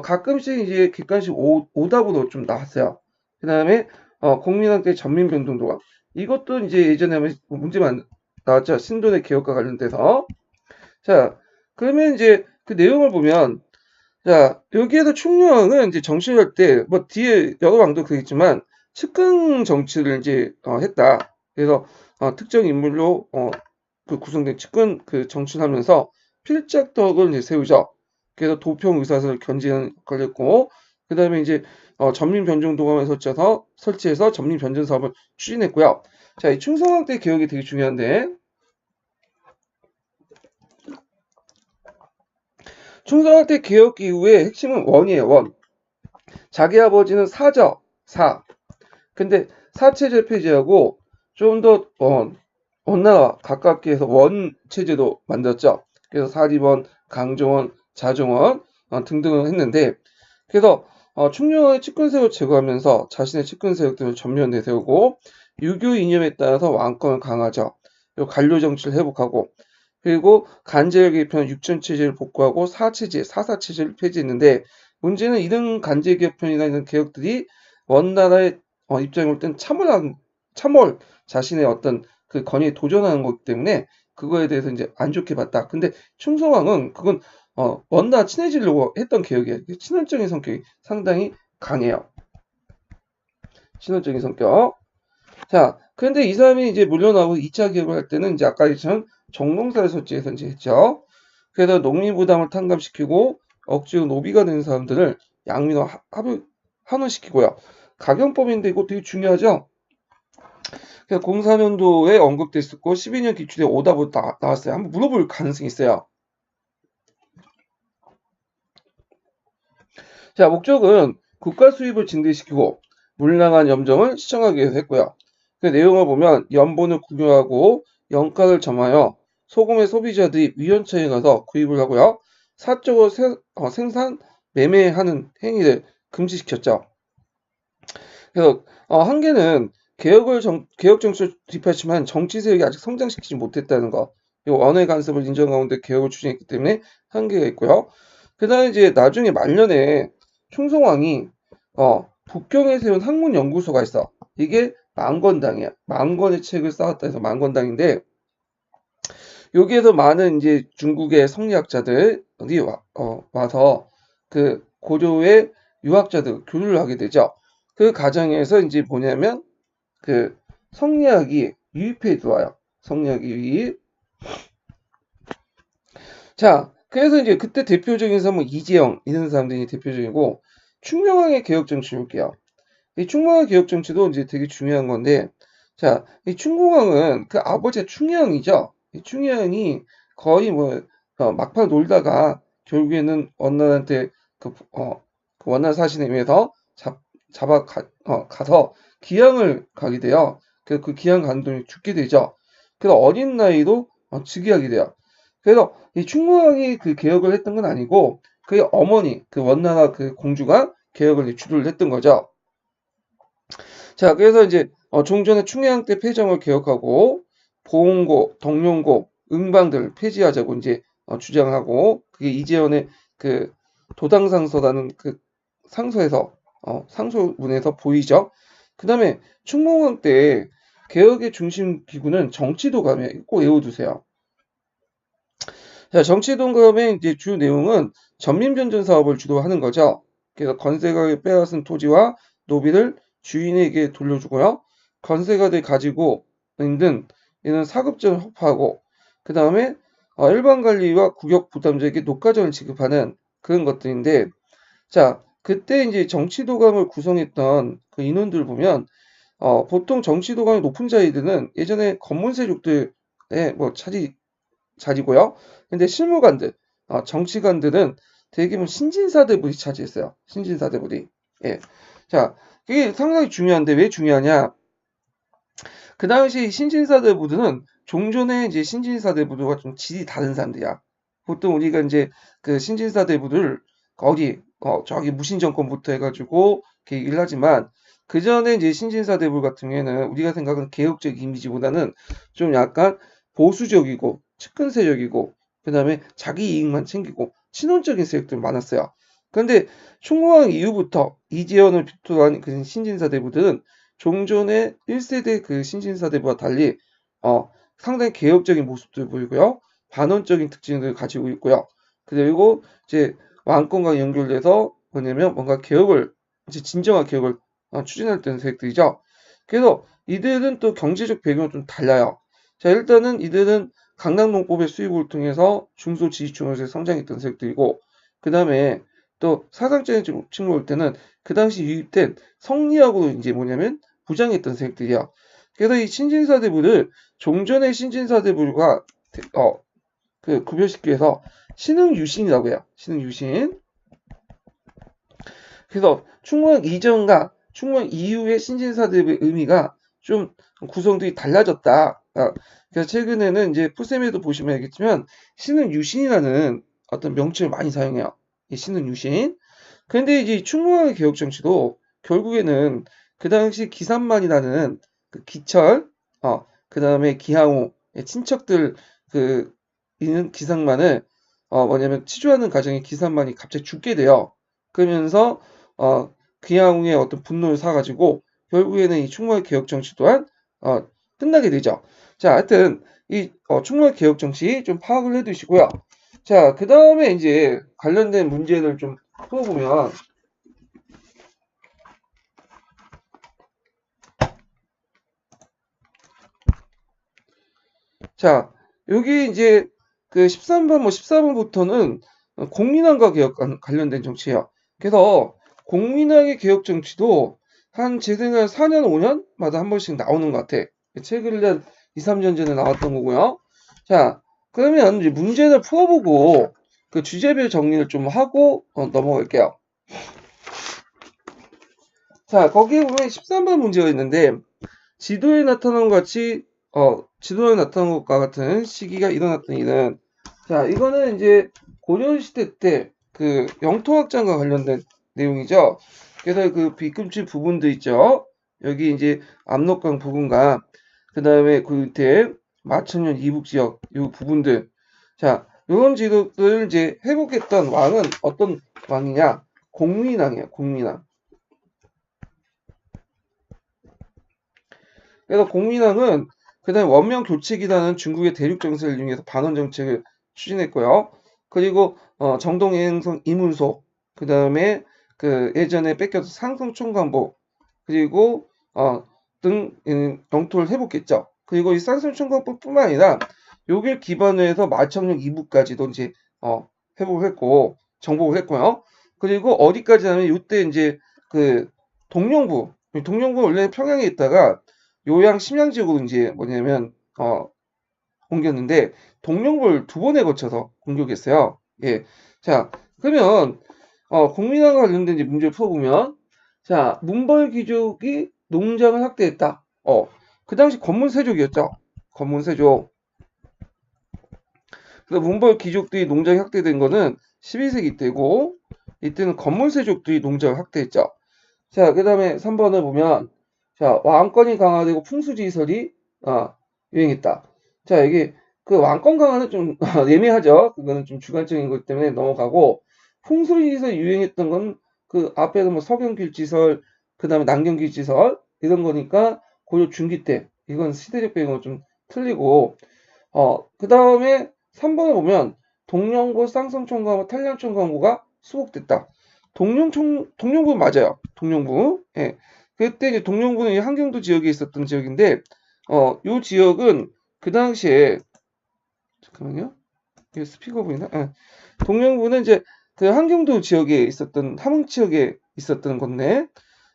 가끔씩 이제 객관식 오답으로 좀 나왔어요. 그다음에 공민왕 때 전민변동도감. 이것도 이제 예전에 문제만 나왔죠. 신돈의 개혁과 관련돼서. 자, 그러면 이제 그 내용을 보면, 자, 여기에서 충령은 이제 정치를 할 때, 뭐 뒤에 여러 왕도 그랬지만, 측근 정치를 이제 했다. 그래서 특정 인물로 그 구성된 측근 그 정치를 하면서 필작덕을 이제 세우죠. 그래서 도평 의사를 견제하는 역할을 했고, 그 다음에 이제 전민 변종 도감을 설치해서 전민 변전 사업을 추진했고요. 자, 이 충성왕 때 개혁이 되게 중요한데, 충성왕 때 개혁 이후에 핵심은 원이에요, 원. 자기 아버지는 사죠, 사. 근데 사체제 폐지하고 좀 더 원나라 가깝게 해서 원체제도 만들었죠. 그래서 사리원, 강정원, 자정원 등등을 했는데, 그래서 충령의 측근세력을 제거하면서 자신의 측근세력들을 전면 내세우고 유교 이념에 따라서 왕권을 강화하죠. 그리고 관료 정치를 회복하고, 그리고 간제를 개편한 육전체제를 복구하고 사체제, 사사체제를 폐지했는데, 문제는 이런 간제 개편이나 이런 개혁들이 원나라의 입장에 볼 땐 참월 자신의 어떤 그 권위에 도전하는 거기 때문에 그거에 대해서 이제 안 좋게 봤다. 근데 충성왕은 그건 원나라 친해지려고 했던 개혁이에요. 친원적인 성격이 상당히 강해요. 친원적인 성격. 자, 그런데 이 사람이 이제 물러나고 2차 개혁을 할 때는 이제 아까 얘기했던 정농사를 설치해서 이제 했죠. 그래서 농민부담을 탕감시키고 억지로 노비가 된 사람들을 양민으로 환원시키고요. 가경법인데 이거 되게 중요하죠. 그래서 04년도에 언급됐었고 12년 기출에 오답으로 나왔어요. 한번 물어볼 가능성이 있어요. 자, 목적은 국가 수입을 증대시키고 물량한 염정을 시정하기 위해서 했고요. 그 내용을 보면 연본을 국유하고 연가를 점하여 소금의 소비자들이 위원처에 가서 구입을 하고요. 사적으로 생산, 매매하는 행위를 금지시켰죠. 그래서 한계는 개혁 정치를 뒷받침한 정치 세력이 아직 성장시키지 못했다는 거. 그리고 원의 간섭을 인정 가운데 개혁을 추진했기 때문에 한계가 있고요. 그다음에 이제 나중에 말년에 충성왕이 북경에 세운 학문 연구소가 있어. 이게 만권당이야. 만권의 책을 쌓았다 해서 만권당인데, 여기에서 많은 이제 중국의 성리학자들이 와서 그 고려의 유학자들 교류를 하게 되죠. 그 과정에서 이제 뭐냐면 그 성리학이 유입해 들어와요. 성리학이 유입. 자, 그래서 이제 그때 대표적인 사람은 이재영 이런 사람들이 대표적이고, 충명왕의 개혁 정치 볼게요. 이 충무왕의 개혁 정치도 이제 되게 중요한 건데, 자, 이 충무왕은 그 아버지가 충혜왕이죠. 이 충혜왕이 거의 뭐 막판 놀다가 결국에는 원나라한테 그 원나라 사신에 의해서 가서 기양을 가게 돼요. 그 기양 가는 동안 죽게 되죠. 그래서 어린 나이로 즉위하게 돼요. 그래서 이 충무왕이 그 개혁을 했던 건 아니고 그의 어머니 그 원나라 그 공주가 개혁을 주도를 했던 거죠. 자, 그래서 이제 종전의 충해왕 때 폐정을 개혁하고 보훈고, 덕령고, 응방들 폐지하자고 이제 주장하고, 그게 이재현의 그 도당상서라는 그 상서에서 상소문에서 보이죠. 그 다음에 충무왕 때 개혁의 중심 기구는 정치도감이에요. 꼭 외워두세요. 자, 정치도감의 이제 주 내용은 전민변전 사업을 주도하는 거죠. 그래서 건세가 빼앗은 토지와 노비를 주인에게 돌려주고요. 건세가들 가지고 있는 이는 사급전을 허파하고, 그 다음에 일반 관리와 구역 부담자에게 녹가전을 지급하는 그런 것들인데, 자, 그때 이제 정치도감을 구성했던 그 인원들 보면 보통 정치도감이 높은 자리들은 예전에 건문세력들의 뭐 자리고요. 근데 실무관들, 정치관들은 대부분 신진사대부이 차지했어요. 신진사대부이. 예. 자, 이게 상당히 중요한데 왜 중요하냐? 그 당시 신진사대부들은 종전에 이제 신진사대부들과 좀 질이 다른 사람들이야. 보통 우리가 이제 그 신진사대부들 저기 무신정권부터 해가지고 얘기를 하지만 그 전에 이제 신진사대부 같은 경우에는 우리가 생각하는 개혁적 이미지보다는 좀 약간 보수적이고 측근세력이고 그 다음에 자기 이익만 챙기고 친원적인 세력들이 많았어요. 그런데 충무왕 이후부터 이재현을 비롯한 한 그 신진사대부들은 종전의 1세대 그 신진사대부와 달리 상당히 개혁적인 모습들을 보이고요. 반원적인 특징을 가지고 있고요. 그리고 이제 왕권과 연결돼서 뭐냐면 뭔가 개혁을, 이제 진정한 개혁을 추진할 때는 세력들이죠. 그래서 이들은 또 경제적 배경은 좀 달라요. 자, 일단은 이들은 강남농법의 수입을 통해서 중소지주층에서 성장했던 세력들이고, 그 다음에 또 사상적인 측면을 볼 때는 그 당시 유입된 성리학으로 이제 뭐냐면 부장했던 세력들이야. 그래서 이 신진사대부를 종전의 신진사대부가 구별시키기 위해서 신흥유신이라고 해요. 신흥유신. 그래서 충무왕 이전과 충무왕 이후의 신진사대부의 의미가 좀 구성들이 달라졌다. 그래서 최근에는 이제 풀셈에도 보시면 알겠지만 신흥유신이라는 어떤 명칭을 많이 사용해요. 이 신흥유신. 그런데 이제 충무왕의 개혁 정치도 결국에는 그 당시 기산만이라는 그 기철, 그 다음에 기항우 친척들 그 있는 기상만을 뭐냐면 치주하는 과정에 기산만이 갑자기 죽게 돼요. 그러면서 기항우의 어떤 분노를 사가지고 결국에는 이 충무의 개혁 정치 또한 끝나게 되죠. 자, 하여튼 이 충무의 개혁 정치 좀 파악을 해두시고요. 자, 그 다음에 이제 관련된 문제를 좀 풀어보면, 자, 여기 이제 그 13번, 14번부터는 공민왕과 개혁 관련된 정치예요. 그래서 공민왕의 개혁 정치도 제 생각에 4년, 5년마다 한 번씩 나오는 것 같아. 책을 한 2, 3년 전에 나왔던 거고요. 자, 그러면 이제 문제를 풀어보고 그 주제별 정리를 좀 하고 넘어갈게요. 자, 거기에 보면 13번 문제가 있는데, 지도에 나타난 것 같이 지도에 나타난 것과 같은 시기가 일어났던 일은, 자, 이거는 이제 고려시대 때 그 영토확장과 관련된 내용이죠. 그래서 그 비금치 부분도 있죠. 여기 이제 압록강 부근과 그 다음에 그 밑에 마천년 이북 지역 이 부분들, 자, 이런 지도들을 이제 회복했던 왕은 어떤 왕이냐? 공민왕이야, 공민왕. 그래서 공민왕은 그다음에 원명 교체기라는 중국의 대륙 정세를 이용해서 반원 정책을 추진했고요. 그리고 정동행성 이문소, 그다음에 그 예전에 뺏겨서 상성 총관보, 그리고 등 영토를 회복했죠. 그리고 이 상성 총관보뿐만 아니라 요길 기반으로 해서 마청령 이북까지도 이제 회복을 했고 정복을 했고요. 그리고 어디까지 하면 이때 이제 그 동령부 원래 평양에 있다가 요양 심양 지역으로 이제 뭐냐면 옮겼는데 동령부를 2번에 거쳐서 공격했어요. 예. 자, 그러면 공민왕과 관련된 이제 문제를 풀어보면, 자, 문벌 귀족이 농장을 확대했다. 그 당시 권문세족이었죠. 권문세족. 그래서 문벌 귀족들이 농장이 확대된 거는 12세기 때고, 이때는 권문세족들이 농장을 확대했죠. 자, 그 다음에 3번을 보면, 자, 왕권이 강화되고 풍수지설이 유행했다. 자, 이게 그 왕권 강화는 좀 예매하죠. 그거는 좀 주관적인 것 때문에 넘어가고, 풍수지설이 유행했던 건 그 앞에는 뭐 서경길지설, 그 다음에 남경길지설 이런 거니까 고려 중기 때 이건 시대적 배경은 좀 틀리고, 그 다음에 3번에 보면 동령고, 쌍성총괄고, 탄량총괄고가 수복됐다. 동령부 맞아요. 동령부. 예. 그때 이제 동령부는 한경도 지역에 있었던 지역인데, 요 지역은 그 당시에, 잠깐만요. 이게 스피커 보이나? 동령부는 이제 그 한경도 지역에 있었던, 함흥 지역에 있었던 건데,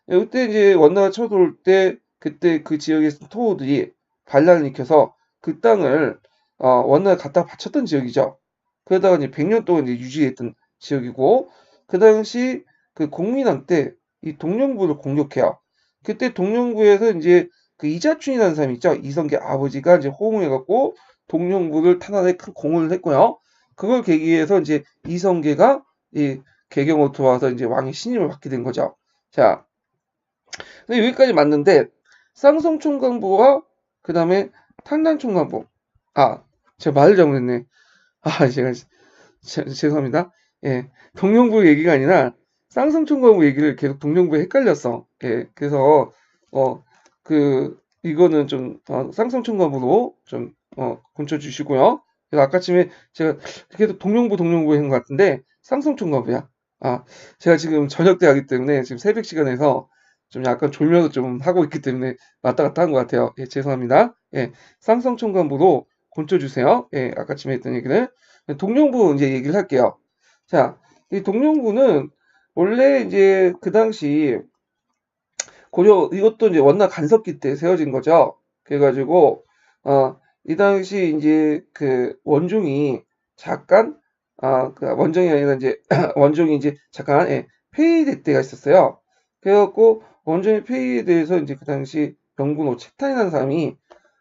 이때 이제 원나라 쳐들어올 때, 그때 그 지역에 있던 토호들이 반란을 일으켜서 그 땅을, 원나라에 갖다 바쳤던 지역이죠. 그러다가 이제 100년 동안 이제 유지했던 지역이고, 그 당시 그 공민왕 때 이 동령부를 공격해요. 그때 동령부에서 이제 그 이자춘이라는 사람이 있죠. 이성계 아버지가 이제 호응해갖고 동령부를 탄압에 큰 공헌을 했고요. 그걸 계기해서 이제 이성계가 이 개경으로 들어와서 이제 왕의 신임을 받게 된 거죠. 자, 근데 여기까지 맞는데 쌍성총관보와 그 다음에 탄난총관보, 제가 말을 잘못했네. 제가 죄송합니다. 예, 동령부 얘기가 아니라 쌍성총관부 얘기를 계속 동령부에 헷갈렸어. 예, 그래서 이거는 좀 쌍성총관부로 좀 고쳐 주시고요. 그래서 아까쯤에 제가 계속 동룡부 한 것 같은데 쌍성총괄부야. 제가 지금 저녁 때 하기 때문에 지금 새벽 시간에서 좀 약간 졸면서 좀 하고 있기 때문에 왔다 갔다 한 것 같아요. 예, 죄송합니다. 예, 쌍성총괄부로 건져주세요. 예, 아까쯤에 했던 얘기를. 동룡부 이제 얘기를 할게요. 자, 이 동룡부는 원래 이제 그 당시 고려 이것도 이제 원나 간섭기 때 세워진 거죠. 그래가지고 이 당시 이제 그 원종이 잠깐 그 원종이 아니라 이제 원종이 이제 잠깐 폐위될 때가 있었어요. 그래갖고 원종의 폐위에 대해서 이제 그 당시 명군 오책탄이라는 사람이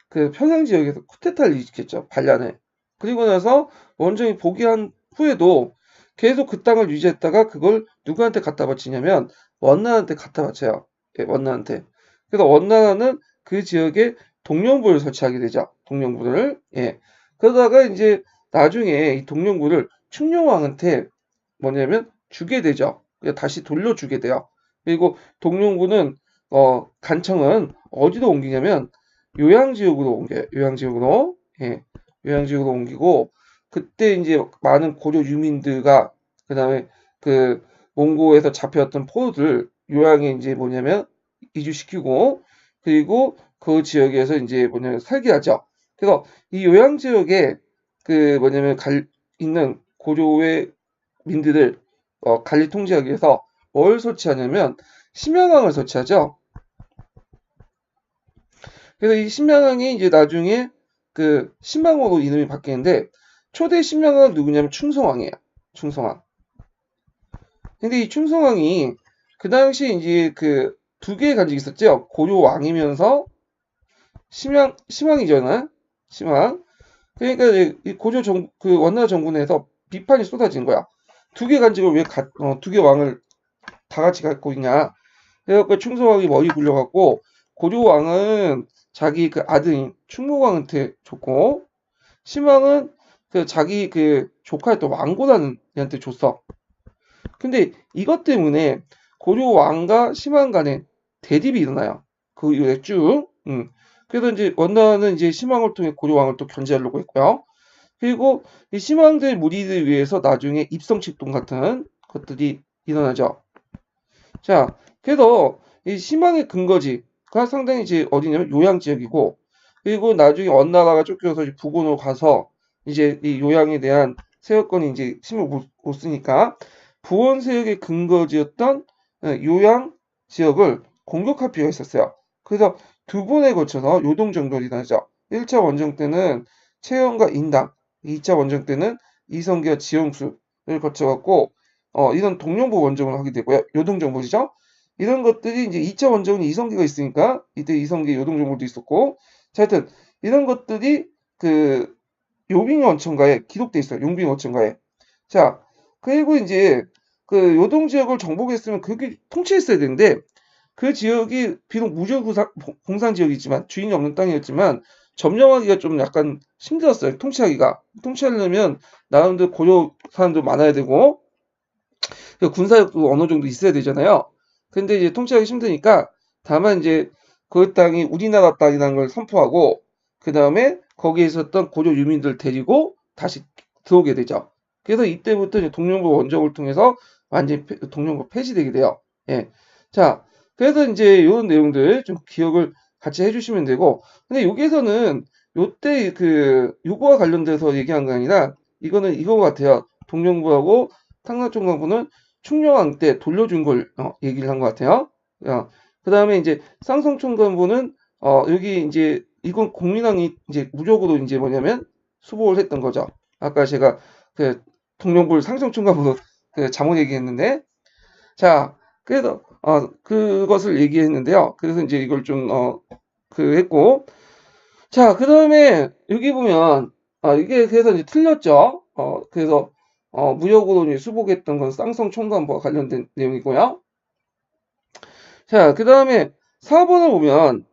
그 평양 지역에서 쿠데타를 일으켰죠. 반란을. 그리고 나서 원종이 복위한 후에도 계속 그 땅을 유지했다가 그걸 누구한테 갖다 바치냐면 원나한테 갖다 바쳐요. 예, 원나한테. 그래서 원나라는 그 지역에 동령부를 설치하게 되죠. 동령부를. 예. 그러다가 이제 나중에 이 동령부를 충녕왕한테 뭐냐면 주게 되죠. 다시 돌려주게 돼요. 그리고 동령부는 간청은 어디로 옮기냐면 요양지역으로 옮겨요. 요양지역으로. 예. 요양지역으로 옮기고 그때 이제 많은 고려 유민들과 그다음에 그 몽고에서 잡혀왔던 포로들 요양에 이제 뭐냐면 이주시키고 그리고 그 지역에서 이제 뭐냐면 살게 하죠. 그래서 이 요양 지역에 그 뭐냐면 있는 고려의 민들을 관리 통제하기 위해서 뭘 설치하냐면 심양왕을 설치하죠. 그래서 이 심양왕이 이제 나중에 그 심양왕으로 이름이 바뀌는데 초대 심양왕은 누구냐면 충성왕이에요. 충성왕. 근데 이 충성왕이 그 당시 이제 그 두 개의 간직이 있었죠. 고려 왕이면서 심왕이잖아. 심왕. 그러니까 이 고려 그 원나라 정군에서 비판이 쏟아진 거야. 두 개 간직을 왜 두 개 왕을 다 같이 갖고 있냐. 그래갖고 충성왕이 머리 굴려갖고 고려 왕은 자기 그 아들인 충무왕한테 줬고 심왕은 그 자기 그 조카였던 왕고라는 애한테 줬어. 근데 이것 때문에 고려 왕과 심왕 간에 대립이 일어나요. 그 이후에 쭉. 그래서 이제 원나라는 이제 심왕을 통해 고려 왕을 또 견제하려고 했고요. 그리고 이 심왕들 무리를 위해서 나중에 입성칙동 같은 것들이 일어나죠. 자, 그래서 이 심왕의 근거지가 상당히 이제 어디냐면 요양 지역이고, 그리고 나중에 원나라가 쫓겨서 이제 북원으로 가서 이제 이 요양에 대한 세력권이 이제 힘을 못 쓰니까 부원 세력의 근거지였던 요양 지역을 공격할 필요가 있었어요. 그래서 두 번에 걸쳐서 요동정돌이 나죠. 1차 원정 때는 최영과 인당, 2차 원정 때는 이성계와 지영수를 거쳐갖고 이런 동령부 원정을 하게 되고요. 요동정벌이죠. 이런 것들이 이제 2차 원정은 이성계가 있으니까 이때 이성계 요동정벌도 있었고, 자, 하여튼 이런 것들이 그 용빙 원천가에 기록돼 있어요. 용빙 원천가에. 자, 그리고 이제 그 요동 지역을 정복했으면 그게 통치했어야 되는데 그 지역이 비록 무주 공산 지역이지만 주인이 없는 땅이었지만 점령하기가 좀 약간 힘들었어요. 통치하기가. 통치하려면 나름대로 고려 사람도 많아야 되고 군사력도 어느 정도 있어야 되잖아요. 근데 이제 통치하기 힘드니까 다만 이제 그 땅이 우리나라 땅이라는 걸 선포하고 그 다음에 거기에 있었던 고려 유민들 데리고 다시 들어오게 되죠. 그래서 이때부터 이제 동령부 원정을 통해서 완전히 동령부 폐지되게 돼요. 예. 자, 그래서 이제 이런 내용들 좀 기억을 같이 해주시면 되고, 근데 여기에서는 요때 그 요거와 관련돼서 얘기한 거 아니라 이거는 이거 같아요. 동령부하고 탕락종강부는 충녕왕 때 돌려준 걸 얘기를 한 것 같아요. 그 다음에 이제 쌍성총관부는 여기 이제 이건 공민왕이 이제 무적으로 이제 뭐냐면 수복을 했던 거죠. 아까 제가 그 동령부를 쌍성총관부로 그 잘못 얘기했는데, 자, 그래서 그것을 얘기했는데요. 그래서 이제 이걸 좀 그 했고, 자, 그 다음에 여기 보면 이게 그래서 이제 틀렸죠. 그래서 무역으로 이제 수복했던 건 쌍성총관부와 관련된 내용이고요. 자, 그 다음에 4번을 보면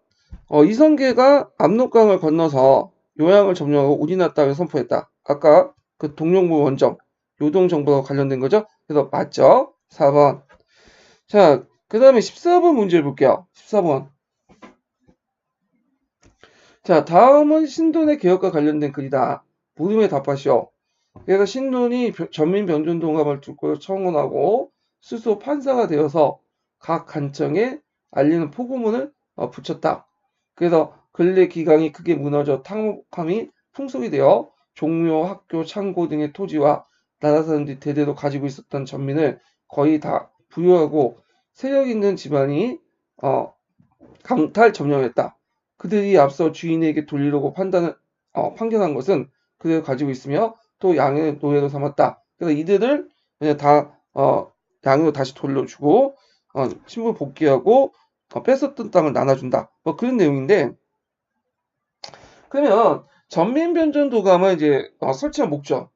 이성계가 압록강을 건너서 요양을 점령하고 우리나라 땅을 선포했다. 아까 그 동령부 원정 요동정부와 관련된 거죠. 그래서 맞죠? 4번. 자, 그 다음에 14번 문제를 볼게요. 14번. 자, 다음은 신돈의 개혁과 관련된 글이다. 모둠에 답하시오. 그래서 신론이 전민 변전동감을 듣고 청원하고 스스로 판사가 되어서 각 간청에 알리는 포고문을 붙였다. 그래서 근래 기강이 크게 무너져 탕목함이 풍속이 되어 종묘, 학교, 창고 등의 토지와 나라 사람들이 대대로 가지고 있었던 전민을 거의 다 부여하고 세력 있는 집안이 강탈 점령했다. 그들이 앞서 주인에게 돌리려고 판결한 것은 그들을 가지고 있으며 또 양의 노예로 삼았다. 그래서 이들을 그냥 다 양으로 다시 돌려주고 신분 복귀하고 뺏었던 땅을 나눠준다. 뭐 그런 내용인데, 그러면 전민변전도감을 이제 설치한 목적,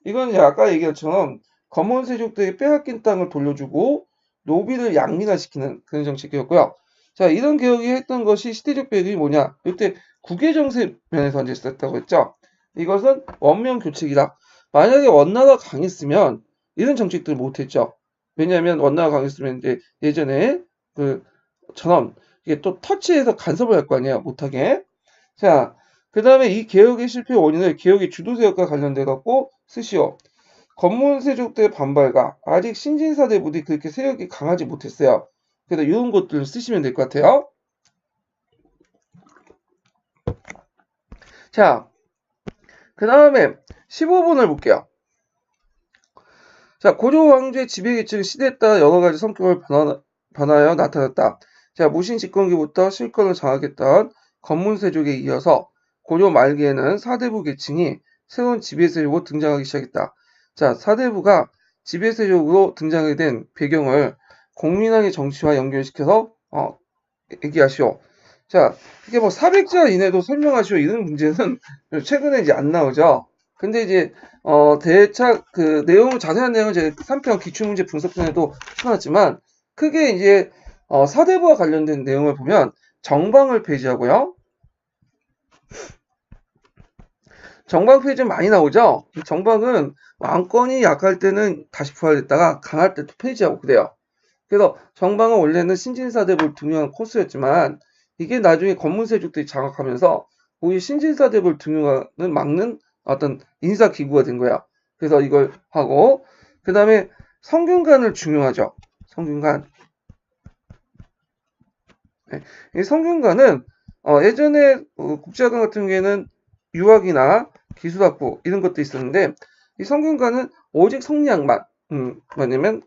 이건 이제 아까 얘기한 것처럼 검은 세족들이 빼앗긴 땅을 돌려주고 노비를 양민화시키는 그런 정책이었고요. 자, 이런 개혁이 했던 것이 시대적 배경이 뭐냐? 이때 국외정세 면에서 이제 썼다고 했죠. 이것은 원명 교책이다. 만약에 원나라가 강했으면 이런 정책들을 못했죠. 왜냐하면 원나라가 강했으면 이제 예전에 그처럼 이게 또 터치해서 간섭을 할 거 아니에요. 못하게. 자, 그 다음에 이 개혁의 실패 원인을 개혁의 주도세력과 관련돼 갖고 쓰시오. 검문세족들의 반발과 아직 신진사대부들이 그렇게 세력이 강하지 못했어요. 그래서 이런 것들을 쓰시면 될 것 같아요. 자, 그 다음에 15번을 볼게요. 자, 고려 왕조의 지배계층 시대에 따라 여러 가지 성격을 변하여 나타났다. 자, 무신 집권기부터 실권을 장악했던 검문세족에 이어서 고려 말기에는 사대부 계층이 새로운 지배세력으로 등장하기 시작했다. 자, 사대부가 지배세력으로 등장하게 된 배경을 공민왕의 정치와 연결시켜서 얘기하시오. 자, 이게 뭐 400자 이내도 설명하시오 이런 문제는 최근에 이제 안 나오죠. 근데 이제 대차 그 내용 자세한 내용은 제 3편 기출문제 분석편에도 써놨지만 크게 이제 사대부와 관련된 내용을 보면 정방을 폐지하고요. 정방 폐지 많이 나오죠. 정방은 왕권이 약할 때는 다시 부활했다가 강할 때 또 폐지하고 그래요. 그래서 정방은 원래는 신진사대부를 등용한 코스였지만 이게 나중에 검문세족들이 장악하면서 오히려 신진사대부를 등용하는 막는 어떤 인사기구가 된 거야. 그래서 이걸 하고 그 다음에 성균관을 중용하죠. 성균관. 네. 이 성균관은 예전에 국제학원 같은 경우에는 유학이나 기술학부 이런 것도 있었는데 이 성균관은 오직 성리학만 뭐냐면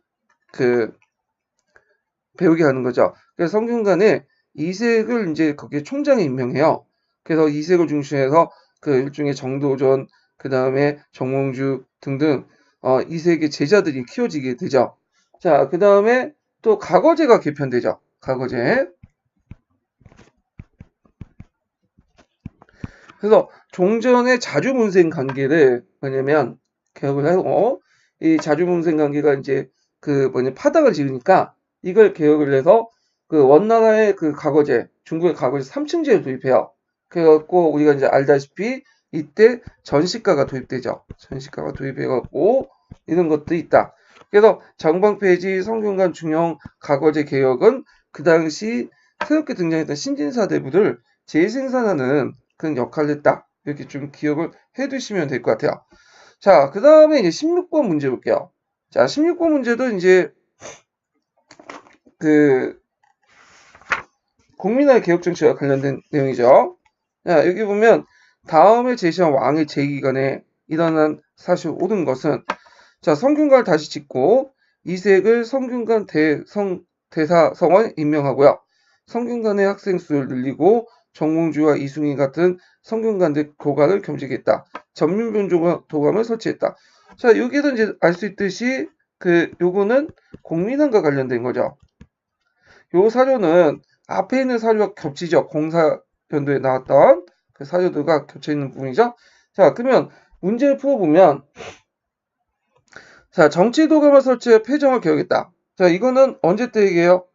배우게 하는 거죠. 그래서 성균관에 이색을 이제 거기에 총장에 임명해요. 그래서 이색을 중심해서 그 일종의 정도전, 그 다음에 정몽주 등등 이색의 제자들이 키워지게 되죠. 자, 그 다음에 또 가거제가 개편되죠. 가거제. 그래서 종전의 자주문생 관계를 뭐냐면 개혁을 하고 이 자주문생 관계가 이제 파닥을 지으니까 이걸 개혁을 해서 그 원나라의 그 가거제, 중국의 가거제 3층제를 도입해요. 그래갖고 우리가 이제 알다시피 이때 전시가가 도입되죠. 전시가가 도입해갖고 이런 것도 있다. 그래서 정방 폐지, 성균관 중용, 가거제 개혁은 그 당시 새롭게 등장했던 신진사대부를 재생산하는 그런 역할을 했다. 이렇게 좀 기억을 해두시면 될 것 같아요. 자, 그 다음에 이제 16번 문제 볼게요. 자, 16번 문제도 이제 국민화의 개혁정치와 관련된 내용이죠. 자, 여기 보면 다음에 제시한 왕의 재기간에 일어난 사실 옳은 것은 자, 성균관을 다시 짓고 이색을 성균관 대사성원 임명하고요. 성균관의 학생 수를 늘리고 정몽주와 이숭이 같은 성균관대 교관을 겸직했다. 전민변조도감을 설치했다. 자, 여기도 이제 알 수 있듯이 요거는 공민왕과 관련된 거죠. 요 사료는 앞에 있는 사료가 겹치죠. 공사연도에 나왔던 그 사료들과 겹쳐 있는 부분이죠. 자, 그러면 문제를 풀어보면 자, 정치도감을 설치해 패정을 개혁했다. 자, 이거는 언제 때 얘기해요?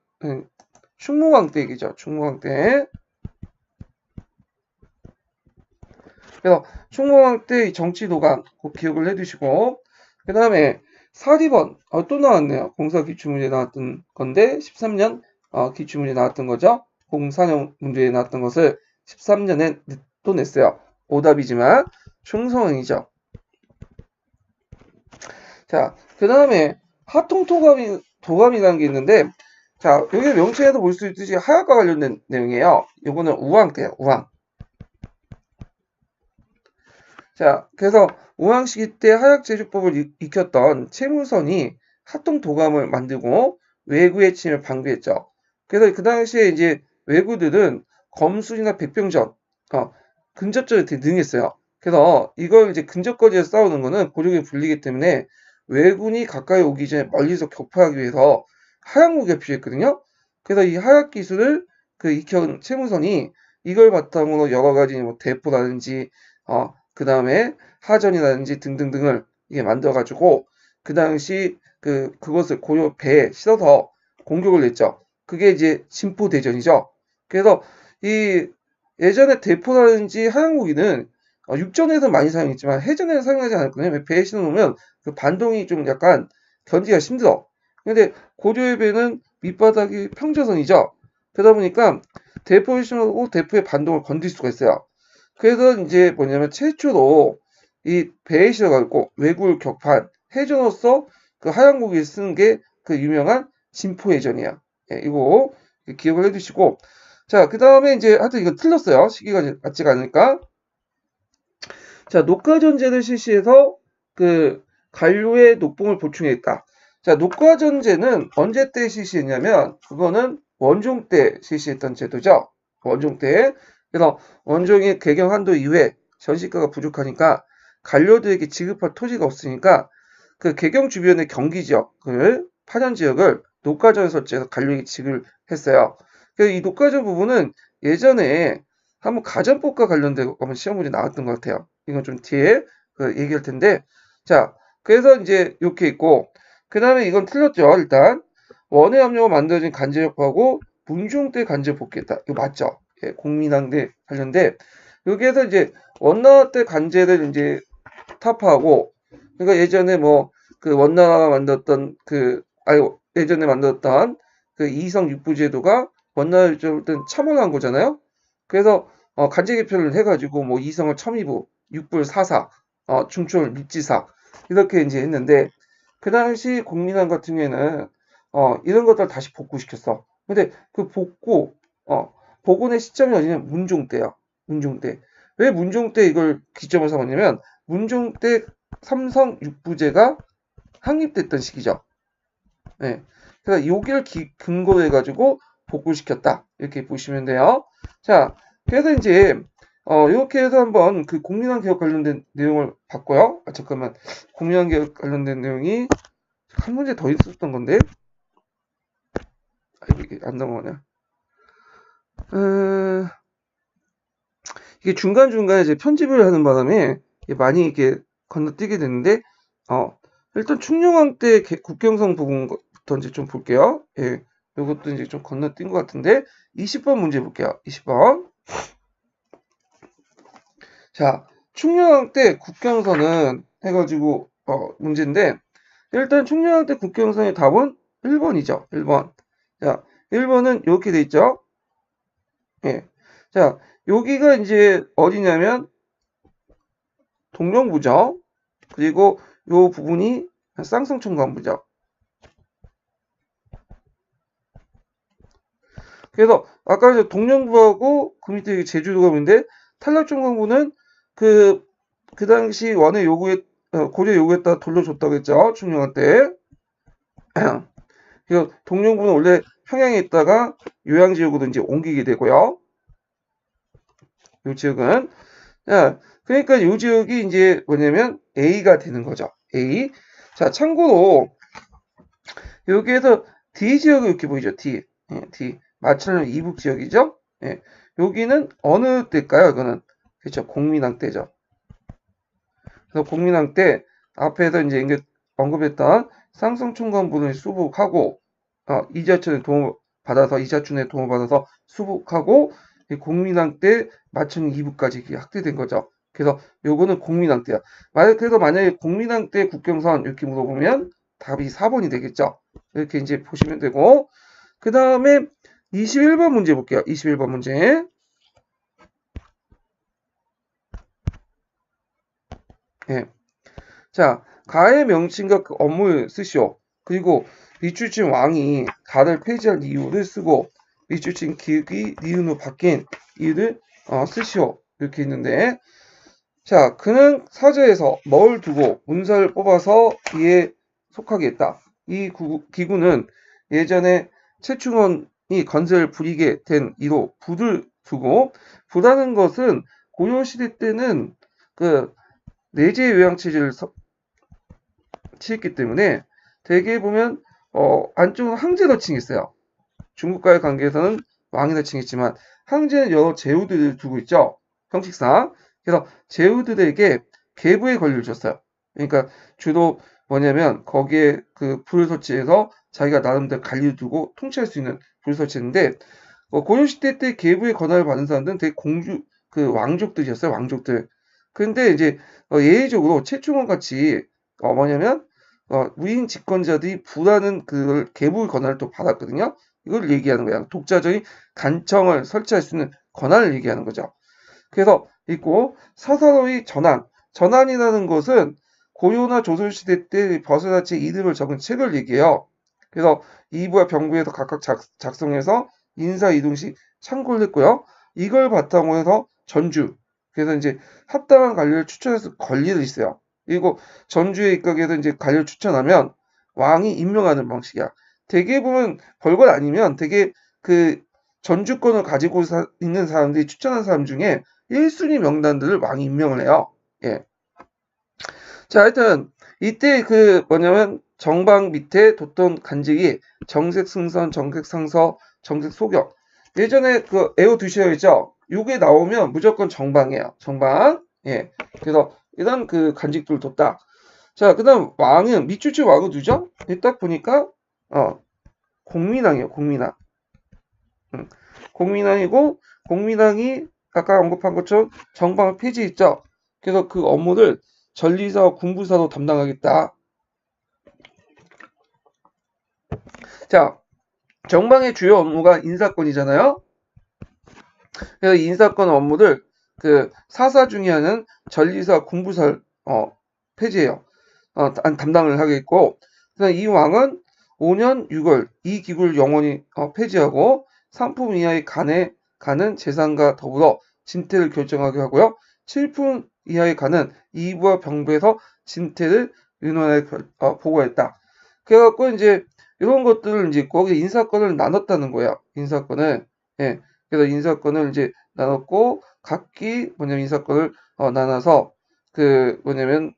충무왕 때 얘기죠. 충무왕 때. 그래서 충무왕 때 정치도감 꼭 기억을 해두시고 그 다음에 4번 또 나왔네요. 공사 기출문제에 나왔던 건데 13년 기출문제에 나왔던 거죠. 04년 문제에 나왔던 것을 13년에 또 냈어요. 오답이지만 충성이죠. 자, 그 다음에 도감이라는 게 있는데, 자, 여기 명칭에도 볼 수 있듯이 하약과 관련된 내용이에요. 요거는 우왕 때요, 우왕. 자, 그래서 우왕 시기 때 하약 제조법을 익혔던 채무선이 합동도감을 만들고 왜구의 침을 방비했죠. 그래서 그 당시에 이제 왜구들은 검술이나 백병전, 근접전에 되게 능했어요. 그래서 이걸 이제 근접거리에서 싸우는 거는 고력이 불리기 때문에 왜군이 가까이 오기 전에 멀리서 격파하기 위해서 하약 무기가 필요했거든요. 그래서 이 하약 기술을 익힌 채무선이 이걸 바탕으로 여러 가지 뭐 대포라든지 그 다음에 하전이라든지 등등등을 이게 만들어가지고 그 당시 그것을 고려 배에 실어서 공격을 냈죠. 그게 이제 진포대전이죠. 그래서 이 예전에 대포라든지 하양무기는 육전에서 많이 사용했지만 해전에서 사용하지 않았거든요. 왜 배에 실어놓으면 그 반동이 좀 약간 견디기가 힘들어. 근데 고려의 배는 밑바닥이 평저선이죠. 그러다 보니까 대포에 실어놓고 대포의 반동을 건들 수가 있어요. 그래서 이제 뭐냐면 최초로 이 배에 실어가지고 왜구를 격파한 해전으로서 그 하양무기를 쓰는 게 그 유명한 진포해전이야. 예, 이거 기억을 해두시고. 자, 그 다음에 이제 하여튼 이건 틀렸어요. 시기가 맞지가 않으니까. 자, 녹과전제를 실시해서 그 관료의 녹봉을 보충했다. 자, 녹과전제는 언제 때 실시했냐면 그거는 원종 때 실시했던 제도죠. 원종 때. 그래서 원종이 개경 한도 이후에 전시가가 부족하니까 관료들에게 지급할 토지가 없으니까 그 개경 주변의 경기 지역을 파전 지역을 녹과전을 설치해서 관료에게 지급을 했어요. 그래서 이 녹과전 부분은 예전에 한번 가전법과 관련된 한번 시험 문제 나왔던 것 같아요. 이건 좀 뒤에 얘기할 텐데, 자, 그래서 이제 이렇게 있고, 그 다음에 이건 틀렸죠. 일단 원의 압력으로 만들어진 간제역하고 문종 때 간제 복귀했다. 이거 맞죠? 예, 공민왕대 관련돼. 여기에서 이제 원나라 때 간제를 이제 타파하고, 그러니까 예전에 뭐 그 원나라가 만들었던 예전에 만들었던 그 이성 육부제도가 원나라 일정을 참원한 거잖아요. 그래서 간제 개편을 해가지고 뭐 이성을 첨의부, 육부를 사사, 중초를 밑지사 이렇게 이제 했는데 그 당시 공민왕 같은 경우에는 이런 것들 다시 복구시켰어. 근데 그 복원의 시점이 어디냐면 문종 때야. 문종 때. 왜 문종 때 이걸 기점을 삼았냐면 문종 때 삼성 육부제가 확립됐던 시기죠. 네. 그래서 여기를 근거로 해가지고 복구시켰다. 이렇게 보시면 돼요. 자, 그래서 이제 이렇게 해서 한번 그 공민왕 개혁 관련된 내용을 봤고요. 잠깐만. 공민왕 개혁 관련된 내용이 한 문제 더 있었던 건데. 이게 안 넘어가냐. 이게 중간중간에 이제 편집을 하는 바람에 많이 이렇게 건너뛰게 되는데, 일단 충녕왕 때 국경성 부분부터 이제 좀 볼게요. 예, 이것도 이제 좀 건너뛴 것 같은데, 20번 문제 볼게요. 20번. 자, 충녕왕 때 국경선은 해가지고, 문제인데, 일단 충녕왕 때 국경선의 답은 1번이죠. 1번. 자, 1번은 이렇게 돼 있죠. 예. 자, 여기가 이제 어디냐면, 동령부죠. 그리고 요 부분이 쌍성청관부죠. 그래서 아까 이제 동령부하고 그 밑에 제주도감인데 탈락청관부는 그 당시 원의 요구에 고려 요구에다 돌려줬다고 했죠. 충녕한 때. 그래서 동령부는 원래 평양에 있다가 요양지역으로 이제 옮기게 되고요. 요 지역은 그러니까 이 지역이 이제 뭐냐면 A가 되는 거죠. A. 자, 참고로 여기에서 D 지역이 이렇게 보이죠. D. 예, D. 마천령 이북 지역이죠. 예. 여기는 어느 때일까요? 이거는 그렇죠. 공민왕 때죠. 그래서 공민왕 때 앞에서 이제 언급했던 쌍성총관부를 수복하고 이자춘의 도움을 받아서 수복하고 공민왕 때 마천령 이북까지 확대된 거죠. 그래서 요거는 공민왕 때야. 그래서 만약에 공민왕 때 국경선 이렇게 물어보면 답이 4번이 되겠죠. 이렇게 이제 보시면 되고 그 다음에 21번 문제 볼게요. 21번 문제. 예. 자, 가의 명칭과 그 업무를 쓰시오. 그리고 밑줄친 왕이 가를 폐지한 이유를 쓰고 밑줄친 기획이 니은으로 바뀐 이유를 쓰시오. 이렇게 있는데, 자, 그는 사저에서 뭘 두고 문서를 뽑아서 이에 속하게 했다. 이 기구는 예전에 최충원이 건설을 부리게 된 이로 불을 두고, 불하는 것은 고려시대 때는 그 내재 요양체제를 취했기 때문에 대개 보면 안쪽은 황제로 칭했어요. 중국과의 관계에서는 왕이라 칭했지만 황제는 여러 제후들을 두고 있죠. 형식상. 그래서 제후들에게 계부의 권리를 줬어요. 그러니까 주로 뭐냐면 거기에 그 불을 설치해서 자기가 나름대로 관리를 두고 통치할 수 있는 불을 설치했는데 고려시대 때 계부의 권한을 받은 사람들은 되게 그 왕족들이었어요. 왕족들. 근데 이제 예외적으로 최충원 같이 뭐냐면 무인 집권자들이 부라는 그 계부의 권한을 또 받았거든요. 이걸 얘기하는 거야. 독자적인 간청을 설치할 수 있는 권한을 얘기하는 거죠. 그래서 있고 사사로이 전환. 전환이라는 것은 고려나 조선시대 때 버섯아치 이름을 적은 책을 얘기해요. 그래서 이부와 병부에서 각각 작성해서 인사 이동 시 참고를 했고요. 이걸 바탕으로 해서 전주. 그래서 이제 합당한 관리를 추천해서 권리를 있어요. 그리고 전주에 입각해서 이제 관리를 추천하면 왕이 임명하는 방식이야. 대개 보면 별것 아니면 되게 그 전주권을 가지고 있는 사람들이 추천한 사람 중에 1순위 명단들을 왕이 임명을 해요. 예. 자, 하여튼 이때 그 뭐냐면 정방 밑에 뒀던 간직이 정색 승선, 정색 상서, 정색 소격. 예전에 그 애호 두셔야죠. 요게 나오면 무조건 정방이에요. 정방. 예. 그래서 이런 그 간직들을 뒀다. 자, 그다음 왕은 밑줄치 왕은 누죠? 딱 보니까 공민왕이에요. 공민왕. 공민왕이고 공민왕이 아까 언급한 것처럼 정방을 폐지했죠. 그래서 그 업무를 전리사와 군부사로 담당하겠다. 자, 정방의 주요 업무가 인사권이잖아요. 그래서 인사권 업무를 그 사사 중에 하는 전리사 군부사를 폐지해요. 담당을 하겠고, 그다음 이 왕은 5년 6월 이 기구를 영원히 폐지하고 상품 이하의 가는 재산과 더불어 진퇴를 결정하게 하고요. 7품 이하의 가는 이부와 병부에서 진퇴를 의논하여 보고했다. 그래갖고 이제 이런 것들을 이제 거기 인사권을 나눴다는 거예요. 인사권을. 예. 그래서 인사권을 이제 나눴고 각기 뭐냐면 인사권을 나눠서 그 뭐냐면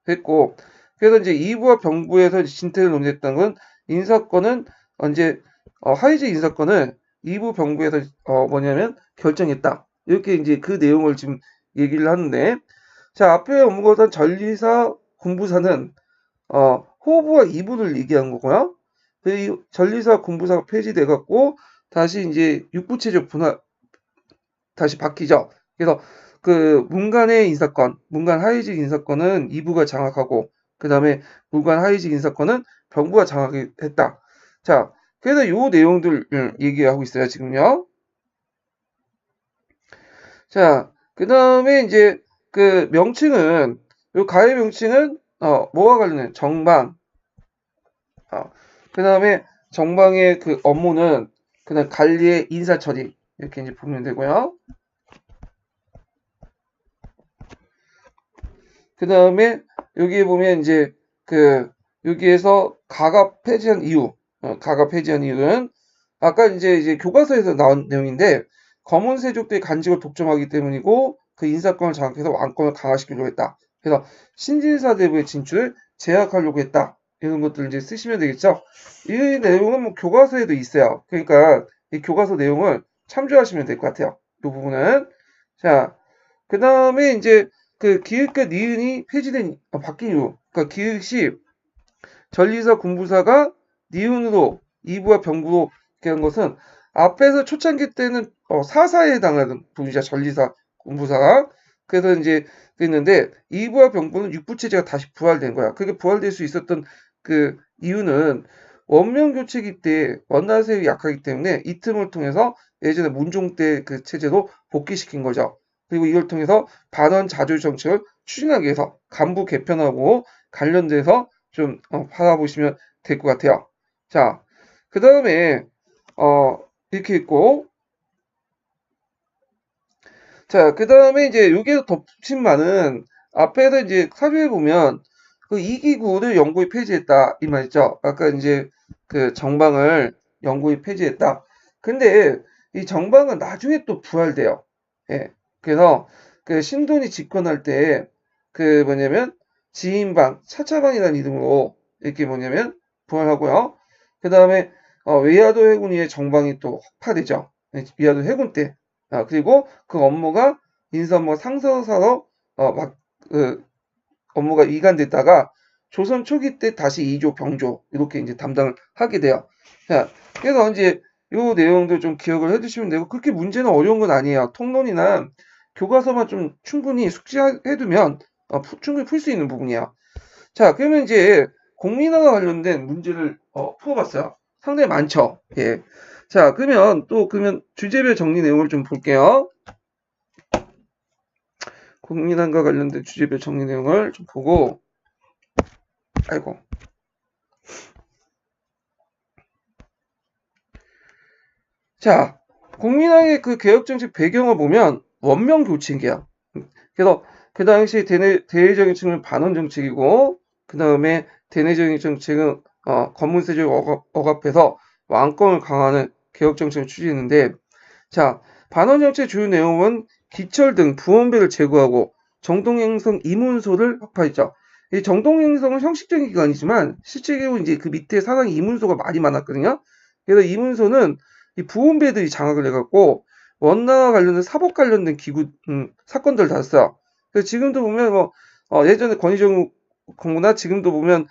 했고 그래서 이제 이부와 병부에서 진퇴를 논의했던 건 인사권은 이제 하이즈 인사권을 이부 병부에서 뭐냐면 결정했다. 이렇게 이제 그 내용을 지금 얘기를 하는데 자 앞에 언급한 전리사 군부사는 호부와 이부를 얘기한 거고요. 그 전리사 군부사가 폐지돼 갖고 다시 이제 육부체제 다시 바뀌죠. 그래서 그 문간의 인사권, 문간 하위직 인사권은 이부가 장악하고 그 다음에 문간 하위직 인사권은 병부가 장악했다. 자, 그래서 요 내용들 얘기하고 있어요 지금요. 자, 그 다음에 이제 그 명칭은 요 가의 명칭은 뭐와 관련해? 정방. 그 다음에 정방의 그 업무는 그다음 관리의 인사 처리 이렇게 이제 보면 되고요. 그 다음에 여기에 보면 이제 그 여기에서 가가 폐지한 이유, 가가 폐지한 이유는 아까 이제 교과서에서 나온 내용인데 검은 세족들이 간직을 독점하기 때문이고 그 인사권을 장악해서 왕권을 강화시키려고 했다. 그래서 신진사 대부의 진출을 제약하려고 했다. 이런 것들 이제 쓰시면 되겠죠. 이 내용은 뭐 교과서에도 있어요. 그러니까 이 교과서 내용을 참조하시면 될 것 같아요. 이 부분은 자, 그 다음에 이제 그 기획과 니은이 폐지된 바뀐 이유. 그러니까 기획시 전리사 군부사가 니은으로 이부와 병부로 이렇게 한 것은 앞에서 초창기 때는 사사에 해당하는 분이자 전리사 군부사가 그래서 이제 됐는데 이부와 병부는 육부체제가 다시 부활된 거야. 그게 부활될 수 있었던 그 이유는 원명 교체기 때 원나라세력이 약하기 때문에 이 틈을 통해서 예전에 문종 때 그 체제로 복귀시킨 거죠. 그리고 이걸 통해서 반원 자주 정책을 추진하기 위해서 간부 개편하고 관련돼서 좀 받아보시면 될 것 같아요. 자, 그 다음에 이렇게 있고, 자, 그 다음에 이제 여기에 덧붙인 말은 앞에서 이제 사료에 보면 그 2기구를 영구히 폐지했다 이 말이죠. 아까 이제 그 정방을 영구히 폐지했다. 근데 이 정방은 나중에 또 부활돼요. 예. 그래서 그 신돈이 집권할 때 그 뭐냐면 지인방, 차차방이라는 이름으로 이렇게 뭐냐면 부활하고요. 그 다음에 외야도 해군위의 정방이 또 확파되죠. 외야도 해군 때. 그리고 그 업무가 인사 업무 상서사로 그 업무가 이관됐다가 조선 초기 때 다시 2조 병조 이렇게 이제 담당을 하게 돼요. 자, 그래서 이제 요 내용도 좀 기억을 해두시면 되고 그렇게 문제는 어려운 건 아니에요. 통론이나 교과서만 좀 충분히 숙지해두면 충분히 풀 수 있는 부분이에요. 자, 그러면 이제 공민화와 관련된 문제를 풀어봤어요. 상당히 많죠. 예. 자, 그러면 주제별 정리 내용을 좀 볼게요. 국민안과 관련된 주제별 정리 내용을 좀 보고, 아이고. 자, 국민항의 그 개혁정책 배경을 보면 원명 교체인게요. 그래서 그 당시 대내적인 측면은 반원 정책이고, 그 다음에 대내적인 정책은 권문세적 억압해서 왕권을 강화하는 개혁정책을 추진했는데, 자, 반원 정책 주요 내용은 기철 등 부원배를 제거하고 정동행성 이문소를 확파했죠. 이 정동행성은 형식적인 기관이지만 실제로 이제 그 밑에 상당히 이문소가 많이 많았거든요. 그래서 이문소는 이 부원배들이 장악을 해갖고 원나와 관련된 사법 관련된 기구 사건들을 다뤘어요. 그래서 지금도 보면 예전에 권위정우 공부나 지금도 보면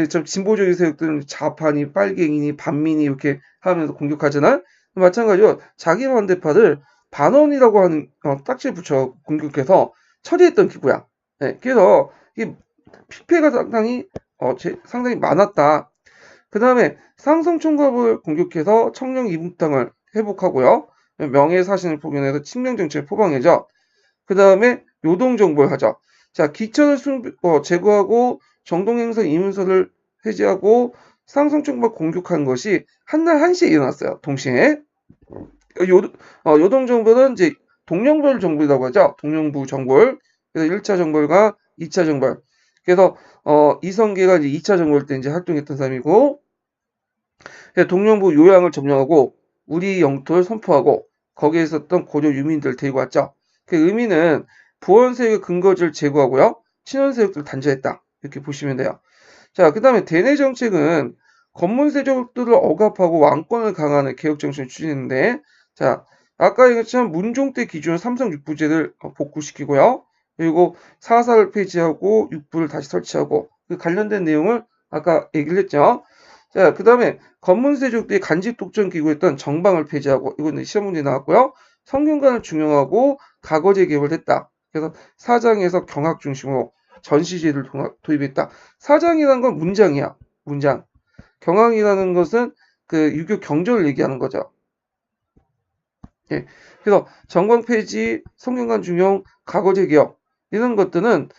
좀 진보적인 세력들은 좌파니 빨갱이니 반민이 이렇게 하면서 공격하잖아. 마찬가지로 자기 반대파를 반원이라고 하는 딱지를 붙여 공격해서 처리했던 기구야. 네, 그래서 이 피해가 상당히 많았다. 그 다음에 상성총갑을 공격해서 청령 이분당을 회복하고요. 명예사신을 포기해서 친명정책을 포방해죠. 그 다음에 요동정벌 하죠. 자, 기천을 제거하고 정동행성 이문서를 해제하고 상성총갑 공격한 것이 한날 1시에 일어났어요. 동시에. 요동정벌은 이제 동령벌 정벌이라고 하죠. 동령부 정벌. 그래서 1차 정벌과 2차 정벌. 그래서 이성계가 이제 2차 정벌 때 이제 활동했던 사람이고, 동령부 요양을 점령하고 우리 영토를 선포하고 거기에 있었던 고려 유민들 데리고 왔죠. 그 의미는 부원세력의 근거지를 제거하고요. 친원세력들을 단죄했다. 이렇게 보시면 돼요. 자, 그 다음에 대내 정책은 권문세력들을 억압하고 왕권을 강화하는 개혁 정책을 추진했는데, 자, 아까 얘기했지만 문종 때 기준 삼성 육부제를 복구시키고요. 그리고 사사를 폐지하고 육부를 다시 설치하고 그 관련된 내용을 아까 얘기를 했죠. 자, 그 다음에 권문세족들이 간집 독점 기구였던 정방을 폐지하고 이건 시험 문제 나왔고요. 성균관을 중용하고 가거제 개혁을 했다. 그래서 사장에서 경학 중심으로 전시제를 도입했다. 사장이라는 건 문장이야. 문장. 경학이라는 것은 그 유교 경전을 얘기하는 거죠. 예. 그래서 정광 폐지, 성균관 중용, 가거제 개혁 이런 것들은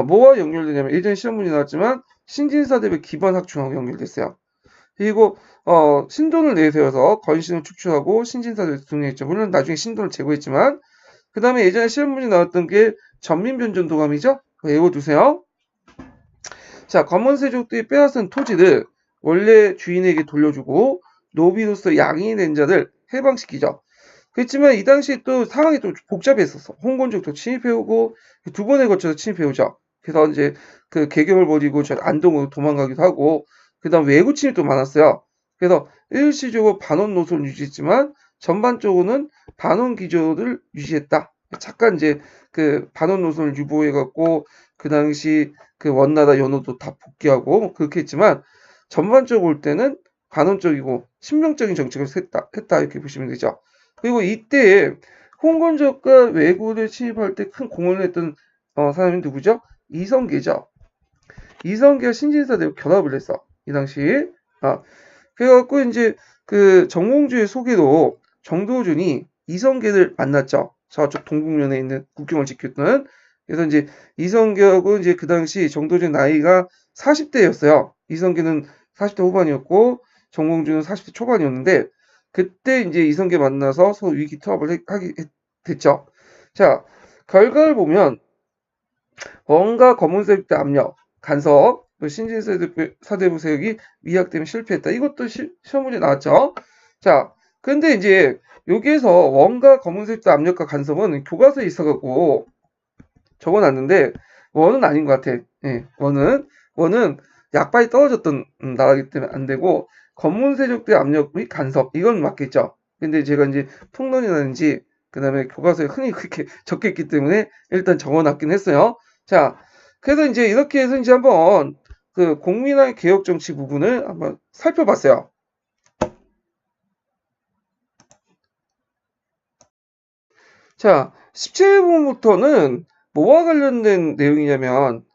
뭐와 연결되냐면 예전에 시험 문제 나왔지만 신진사대별 기반학충하고 연결됐어요. 그리고 신돈을 내세워서 건신을 축출하고 신진사를 등장했죠. 물론 나중에 신돈을 제거했지만 그 다음에 예전에 시험 문제 나왔던 게 전민변전도감이죠. 외워두세요. 자, 권문세족들이 빼앗은 토지를 원래 주인에게 돌려주고 노비로서 양이 된 자를 해방시키죠. 그렇지만 이 당시에 또 상황이 또 복잡했었어. 홍건족도 침입해오고 두 번에 걸쳐서 침입해오죠. 그래서 이제 그 개경을 벌이고 저 안동으로 도망가기도 하고 그 다음 외구 침입도 많았어요. 그래서 일시적으로 반원 노선을 유지했지만 전반적으로는 반원 기조를 유지했다. 잠깐 이제 그 반원 노선을 유보해갖고 그 당시 그 원나라 연호도 다 복귀하고 그렇게 했지만 전반적으로 볼 때는 반원적이고 친명적인 정책을 했다 이렇게 보시면 되죠. 그리고 이때 홍건적과 왜구를 침입할 때 큰 공헌을 했던 사람이 누구죠? 이성계죠. 이성계가 신진사대로 결합을 했어. 이 당시에. 그래갖고 이제 그 정몽주의 소개로 정도준이 이성계를 만났죠. 저쪽 동북면에 있는 국경을 지켰던. 그래서 이제 이성격은 이제 그 당시 정도전 나이가 40대였어요. 이성계는 40대 후반이었고 정몽주는 40대 초반이었는데 그때 이제 이성계 만나서 서로 위기 투합을 하게 됐죠. 자, 결과를 보면 원과 검은세력대 압력, 간섭, 신진사대부 세력이 위약 때문에 실패했다. 이것도 시험 문제 나왔죠. 자, 근데 이제 여기에서 원과 검은세력대 압력과 간섭은 교과서에 있어갖고 적어놨는데 원은 아닌 것 같아. 예, 원은 약발이 떨어졌던 나라기 때문에 안 되고 검문세력대 압력 및 간섭 이건 맞겠죠. 근데 제가 이제 통론이라든지 그 다음에 교과서에 흔히 그렇게 적혀있기 때문에 일단 적어놨긴 했어요. 자, 그래서 이제 이렇게 해서 이제 한번 그 공민화의 개혁 정치 부분을 한번 살펴봤어요. 자, 17부부터는 뭐와 관련된 내용이냐면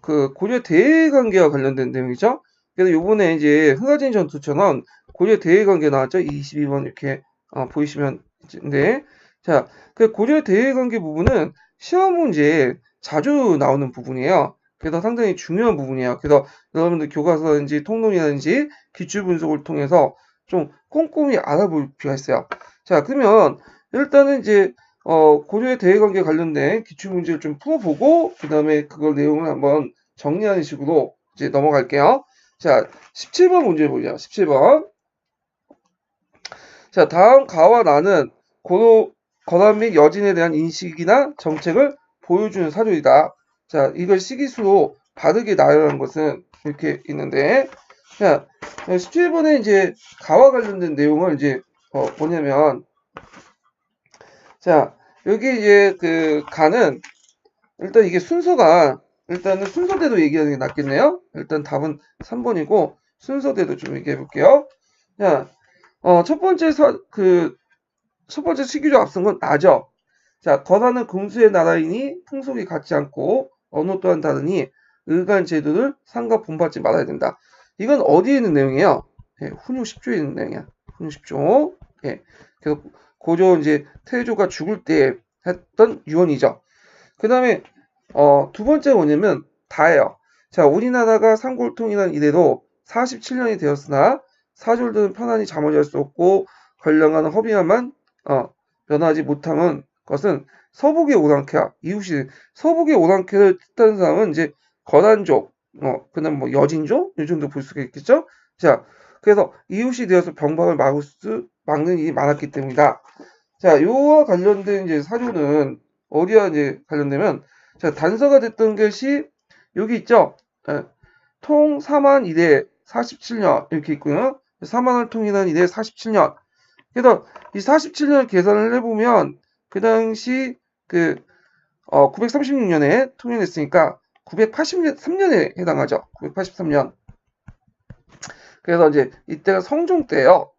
그 고려 대외 관계와 관련된 내용이죠. 그래서 요번에 이제 흥하진 전투처럼 고려 대외 관계 나왔죠. 22번 이렇게 보이시면 인데 자, 그 고려 대외 관계 부분은 시험 문제에 자주 나오는 부분이에요. 그래서 상당히 중요한 부분이에요. 그래서 여러분들 교과서든지 통론이라든지 기출 분석을 통해서 좀 꼼꼼히 알아볼 필요가 있어요. 자, 그러면 일단은 이제 고려의 대외관계 관련된 기출문제를 좀 풀어보고 그 다음에 그걸 내용을 한번 정리하는 식으로 이제 넘어갈게요. 자, 17번 문제 보자. 17번. 자, 다음 가와 나는 거란 및 여진에 대한 인식이나 정책을 보여주는 사조이다. 자, 이걸 시기수로 바르게 나열한 것은 이렇게 있는데, 자, 17번에 이제 가와 관련된 내용을 이제 뭐냐면, 자, 여기 이제 그 가는 일단 이게 순서가 일단은 순서대로 얘기하는 게 낫겠네요. 일단 답은 3번이고 순서대로 좀 얘기해 볼게요. 자, 첫 번째 첫 번째 시기적 앞선 건 나죠. 자, 거사는 금수의 나라이니 풍속이 같지 않고 언어 또한 다르니 의관 제도를 상가 본받지 말아야 된다. 이건 어디에 있는 내용이에요? 예, 훈유 10조에 있는 내용이야. 훈유 10조. 예. 그래서 고조 이제 태조가 죽을 때 했던 유언이죠. 그 다음에 두 번째 뭐냐면 다예요. 자, 우리나라가 삼골통일한 이래로 47년이 되었으나 사졸들은 편안히 잠을 잘 수 없고 권량하는 허비야만 면하지 못함은 것은 서북의 오랑캐야. 이웃이 서북의 오랑캐를 뜻하는 사람은 이제 거란족, 그다음 뭐 여진족 이 정도 볼 수가 있겠죠. 자, 그래서 이웃이 되어서 병박을 막는 일이 많았기 때문이다. 자, 요와 관련된 이제 사료는 어디와 이제 관련되면, 자, 단서가 됐던 것이 여기 있죠. 예, 통 4만 이래 47년 이렇게 있고요. 4만을 통일한 이래 47년. 그래서 이 47년을 계산을 해보면 그 당시 936년에 통일했으니까 983년에 해당하죠. 983년. 그래서 이제 이때가 성종 때예요.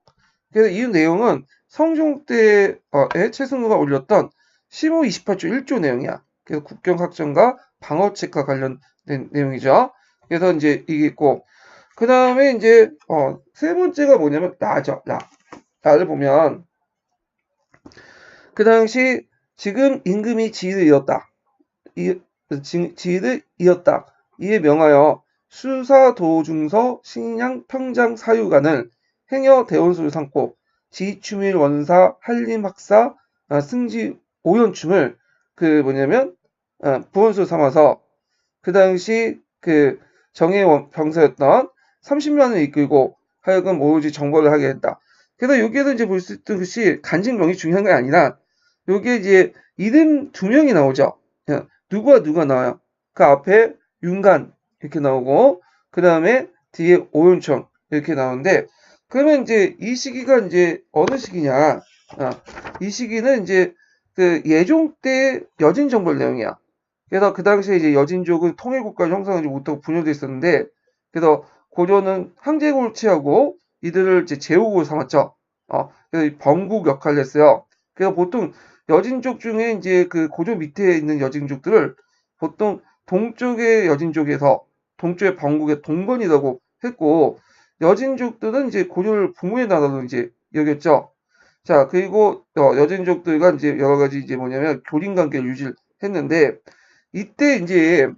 그래서 이 내용은 성종 때에 최승우가 올렸던 심호 28조 1조 내용이야. 그래서 국경 확정과 방어책과 관련된 내용이죠. 그래서 이제 이게 있고 그 다음에 이제 세 번째가 뭐냐면 나죠. 나를 보면 그 당시 지금 임금이 지위를 잃었다. 지위를 잃었다. 이에 명하여 수사도중서 신양 평장 사유관을 행여 대원수를 삼고 지추밀 원사 한림학사 승지 오연춤을 부원수를 삼아서 그 당시 그 정예 병사였던 30년을 이끌고 하여금 오로지 정벌을 하게 했다. 그래서 여기에서 이제 볼 수 있던 것이 간직명이 중요한 게 아니라 여기에 이제 이름 두 명이 나오죠. 누가 나와요? 그 앞에 윤간 이렇게 나오고 그 다음에 뒤에 오연청 이렇게 나오는데 그러면 이제 이 시기가 이제 어느 시기냐? 이 시기는 이제 그 예종 때 여진 정벌 내용이야. 그래서 그 당시에 이제 여진족은 통일국가를 형성하지 못하고 분열돼 있었는데 그래서 고려는 황제국을 취하고 이들을 이제 제후국을 삼았죠. 그래서 범국 역할을 했어요. 그래서 보통 여진족 중에 이제 그 고조 밑에 있는 여진족들을 보통 동쪽의 여진족에서 동쪽의 범국의 동번이라고 했고 여진족들은 이제 고려를 부모의 나라로 이제 여겼죠. 자, 그리고 여진족들과 이제 여러 가지 이제 뭐냐면 교린 관계를 유지를 했는데 이때 이제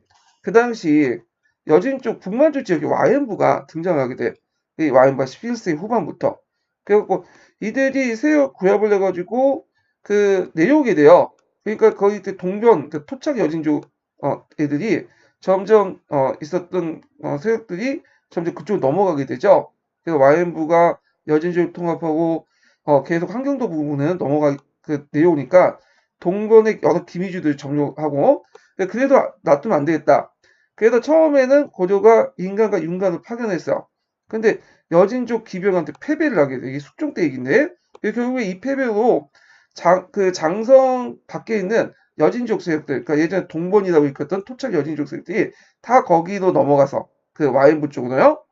그 당시 여진 쪽 북만 쪽 지역에 와이엄부가 등장하게 돼. 이 와이엄부가 11세기 후반부터. 그래갖고 이들이 새 구협을 해가지고 그 내려오게 돼요. 그러니까 거기 그 동변 그 토착 여진족 애들이 점점 있었던 세력들이 점점 그쪽으로 넘어가게 되죠. 그래서 와이엄부가 여진족 통합하고 계속 한경도 부분은 내려오니까 동변의 여러 기미주들을 점령하고 그래도 놔두면 안 되겠다. 그래서 처음에는 고조가 인간과 윤관을 파견했어요. 근데 여진족 기병한테 패배를 하게 돼. 이게 숙종 때 얘기인데 결국에 이 패배로 장성 밖에 있는 여진족 세력들, 그러니까 예전에 동본이라고 일컫던 토착 여진족 세력들이 다 거기로 넘어가서 그 와인부 쪽으로요.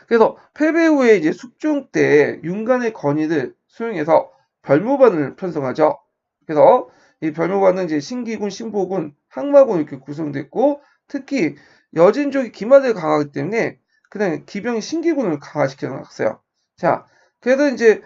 그래서 패배 후에 이제 숙종 때 윤관의 건의를 수용해서 별무반을 편성하죠. 그래서 이 별무반은 이제 신기군, 신보군, 항마군 이렇게 구성됐고 특히 여진족이 기마대가 강하기 때문에 그냥 기병이 신기군을 강화시켜 놨어요. 자, 그래서 이제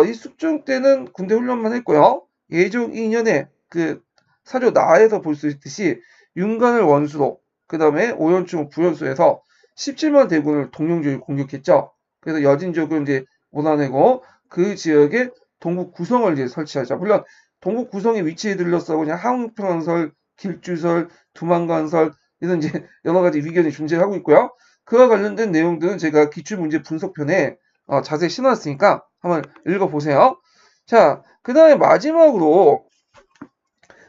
이 숙종 때는 군대 훈련만 했고요. 예종 2년에 그 사조 나에서 볼 수 있듯이 윤관을 원수로 그 다음에 오연충 부연수에서 17만 대군을 동령족이 공격했죠. 그래서 여진족을 이제 몰아내고 그 지역에 동북 구성을 이제 설치하죠. 물론 동북 구성의 위치에 들렸어 그냥 항평설, 길주설, 두만관설 이런 이제 여러 가지 의견이 존재하고 있고요. 그와 관련된 내용들은 제가 기출문제 분석편에 자세히 실어놨으니까 한번 읽어보세요. 자, 그 다음에 마지막으로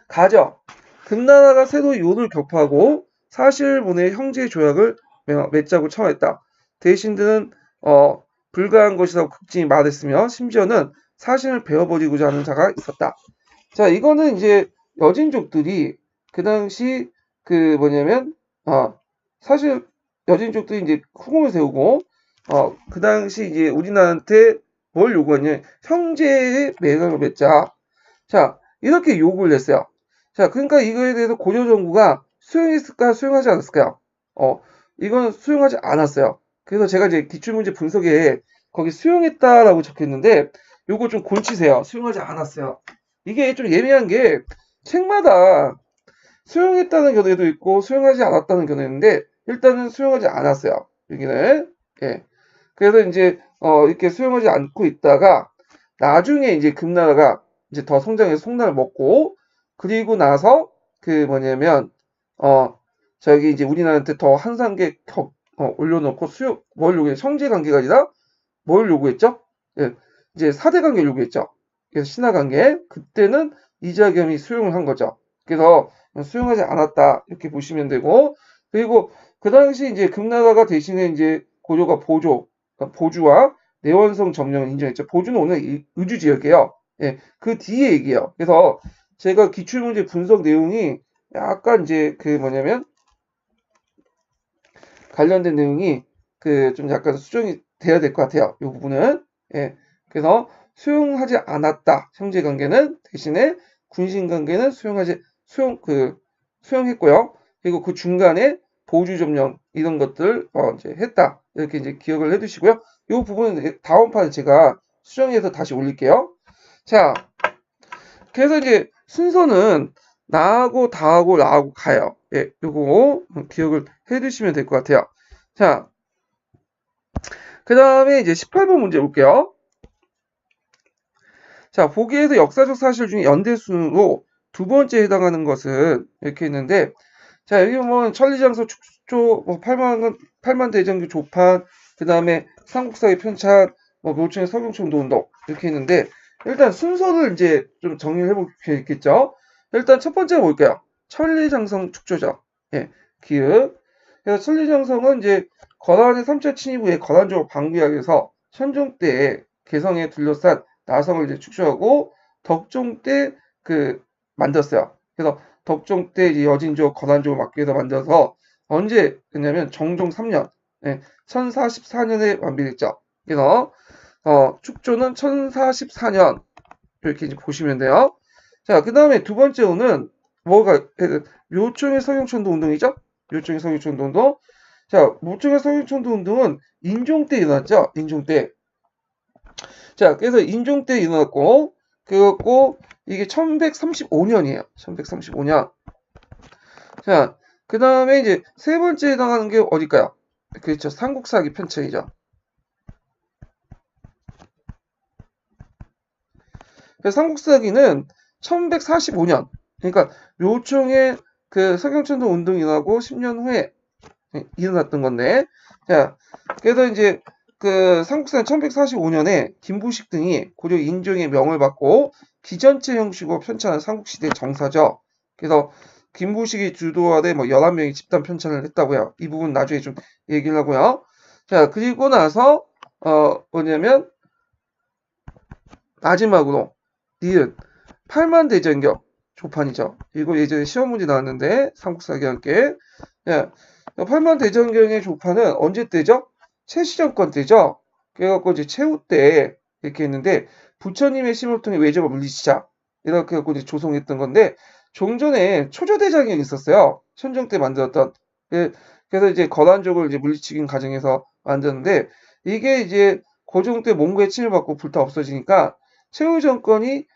가죠. 금나라가 새로 요를 격파하고 사실분의 형제 조약을 맺자고 청했다. 대신들은 불가한 것이라고 극진히 말했으며 심지어는 사신을 베어버리고자 하는 자가 있었다. 자, 이거는 이제 여진족들이 그 당시 그 뭐냐면 사실 여진족들이 이제 후궁을 세우고 그 당시 이제 우리나라한테 뭘 요구하냐 형제의 매각을 맺자. 자, 이렇게 요구를 했어요. 자, 그러니까 이거에 대해서 고려 정부가 수용했을까 수용하지 않았을까요? 이건 수용하지 않았어요. 그래서 제가 이제 기출문제 분석에 거기 수용했다라고 적혔는데 요거 좀 고치세요. 수용하지 않았어요. 이게 좀 예민한 게 책마다 수용했다는 견해도 있고 수용하지 않았다는 견해인데 일단은 수용하지 않았어요. 여기는 예. 그래서 이제 이렇게 수용하지 않고 있다가 나중에 이제 금나라가 이제 더 성장해서 송나를 먹고 그리고 나서 그 뭐냐면 저기 이제 우리나라한테 더 한 단계 올려놓고 뭘 요구해? 형제 관계가 아니라 뭘 요구했죠? 예, 이제 4대 관계를 요구했죠. 그래서 신하 관계 그때는 이자겸이 수용을 한 거죠. 그래서 수용하지 않았다 이렇게 보시면 되고 그리고 그 당시 이제 금나라가 대신에 이제 고조가 보주와 내원성 점령을 인정했죠. 보주는 오늘 의주 지역이에요. 예, 그 뒤에 얘기예요. 그래서 제가 기출문제 분석 내용이 약간 이제 그 뭐냐면 관련된 내용이 그 좀 약간 수정이 돼야 될 것 같아요. 이 부분은 예, 그래서 수용하지 않았다. 형제 관계는 대신에 군신 관계는 수용했고요. 그리고 그 중간에 보주 점령 이런 것들 이제 했다. 이렇게 이제 기억을 해두시고요. 이 부분은 다음 판에 제가 수정해서 다시 올릴게요. 자, 그래서 이제 순서는 나하고 다하고 나하고 가요. 예, 요거 기억을 해두시면 될 것 같아요. 자, 그 다음에 이제 18번 문제 볼게요. 자, 보기에서 역사적 사실 중에 연대순으로 두 번째 해당하는 것은 이렇게 있는데, 자, 여기 보면 천리장서 축조, 뭐 8만 대장교 조판, 그 다음에 삼국사의 편찬, 뭐 묘청의 서경촌도 운동 이렇게 있는데, 일단 순서를 이제 좀 정리를 해보겠죠. 일단 첫 번째가 뭘까요? 천리장성 축조죠. 예, 기읍. 그래서 천리장성은 이제 거란의 3차 침입 후에 거란족을 방비하기 위해서 선종 때 개성에 둘러싼 나성을 이제 축소하고 덕종 때 만들었어요. 그래서 덕종 때 이제 여진족, 거란족을 막기 위해서 만들어서 언제 했냐면 정종 3년, 1044년에 완비됐죠. 그래서 축조는 1044년 이렇게 이제 보시면 돼요. 자, 그 다음에 두 번째로는 묘총의 서경천도 운동이죠. 묘총의 서경천도 운동. 자, 묘총의 서경천도 운동은 인종 때 일어났죠. 인종 때. 자, 그래서 인종 때 일어났고, 그래갖고, 이게 1135년이에요. 1135년. 자, 그 다음에 이제 세 번째 해당하는 게 어딜까요? 그렇죠. 삼국사기 편찬이죠. 그래서 삼국사기는 1145년. 그러니까 묘총의 그 서경천도 운동이 일어나고 10년 후에 일어났던 건데, 자, 그래서 이제 그 삼국사는 1145년에 김부식 등이 고려 인종의 명을 받고 기전체 형식으로 편찬한 삼국시대 정사죠. 그래서 김부식이 주도하되 뭐 11명이 집단 편찬을 했다고요. 이 부분 나중에 좀 얘기를 하고요. 자, 그리고 나서 뭐냐면 마지막으로 니은 8만대전경 조판이죠. 이거 예전에 시험 문제 나왔는데 삼국사기 함께. 야, 8만대전경의 조판은 언제 때죠? 최시정권 때죠. 그래갖고 이제 최후 때 이렇게 했는데 부처님의 심을 통해 외적을 물리치자 이렇게 해갖고 이제 조성했던 건데 종전에 초조대장경이 있었어요. 천정 때 만들었던. 그래서 이제 거란족을 이제 물리치긴 과정에서 만드는데 이게 이제 고종 때 몽고에 침입받고 불타 없어지니까 최후 정권이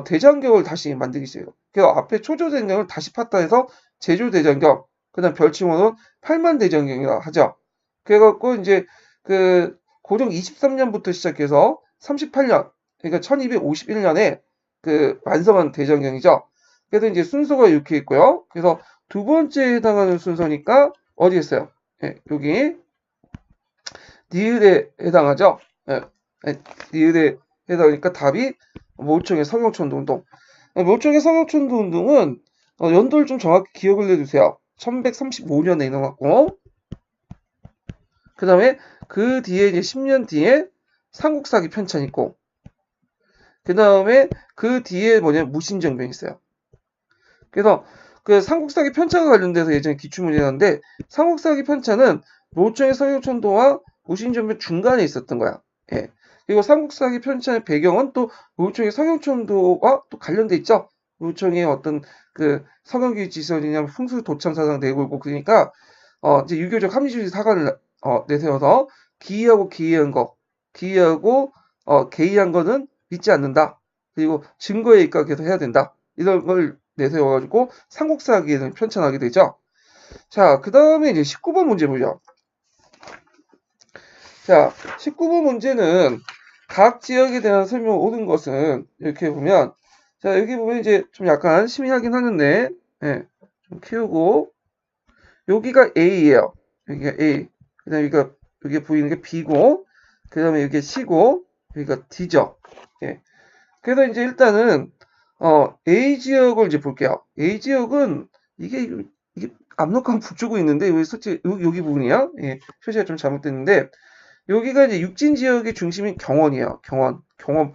대장경을 다시 만들기 시작해요. 그래서 앞에 초조대장경을 다시 파탄해서 제조대장경, 그 다음 별칭으로 8만대장경이라고 하죠. 그래갖고 이제 그 고종 23년부터 시작해서 38년, 그러니까 1251년에 그 완성한 대장경이죠. 그래서 이제 순서가 이렇게 있고요. 그래서 두 번째에 해당하는 순서니까 어디 있어요? 예, 여기 니을에 해당하죠. 예, 니을에 해당하니까 답이 묘총의 서경천도 운동. 묘총의 서경천도 운동은 연도를 좀 정확히 기억을 해주세요. 1135년에 일어났고, 그 다음에 그 뒤에 이제 10년 뒤에 삼국사기 편찬 있고, 그 다음에 그 뒤에 뭐냐면 무신정변이 있어요. 그래서 그 삼국사기 편찬과 관련돼서 예전에 기출문제였는데 삼국사기 편찬은 묘총의 서경천도와 무신정변 중간에 있었던 거야. 예. 그리고 삼국사기 편찬의 배경은 또 묘총의 서경천도와 또 관련돼 있죠. 묘총의 어떤 그 서경기 지선이냐 풍수 도참사상 내걸고 그러니까 이제 유교적 합리주의 사관을 내세워서 기이하고 기이한 거, 기이하고 개이한 거는 믿지 않는다. 그리고 증거에 입각해서 해야 된다. 이런 걸 내세워가지고 삼국사기를 편찬하게 되죠. 자, 그 다음에 이제 19번 문제 보죠. 자, 19번 문제는 각 지역에 대한 설명을 옳은 것은 이렇게 보면 자, 여기 보면 이제 좀 약간 심의하긴 하는데 예, 좀 키우고 여기가 A예요. 여기가 A. 그 다음에 여기가 보이는 게 B고 그 다음에 여기가 C고 여기가 D죠. 예. 그래서 이제 일단은 A 지역을 이제 볼게요. A 지역은 이게 압록강 북쪽에 있는데 여기 솔직히 여기 부분이야. 예, 표시가 좀 잘못됐는데 여기가 이제 육진 지역의 중심인 경원이에요. 경원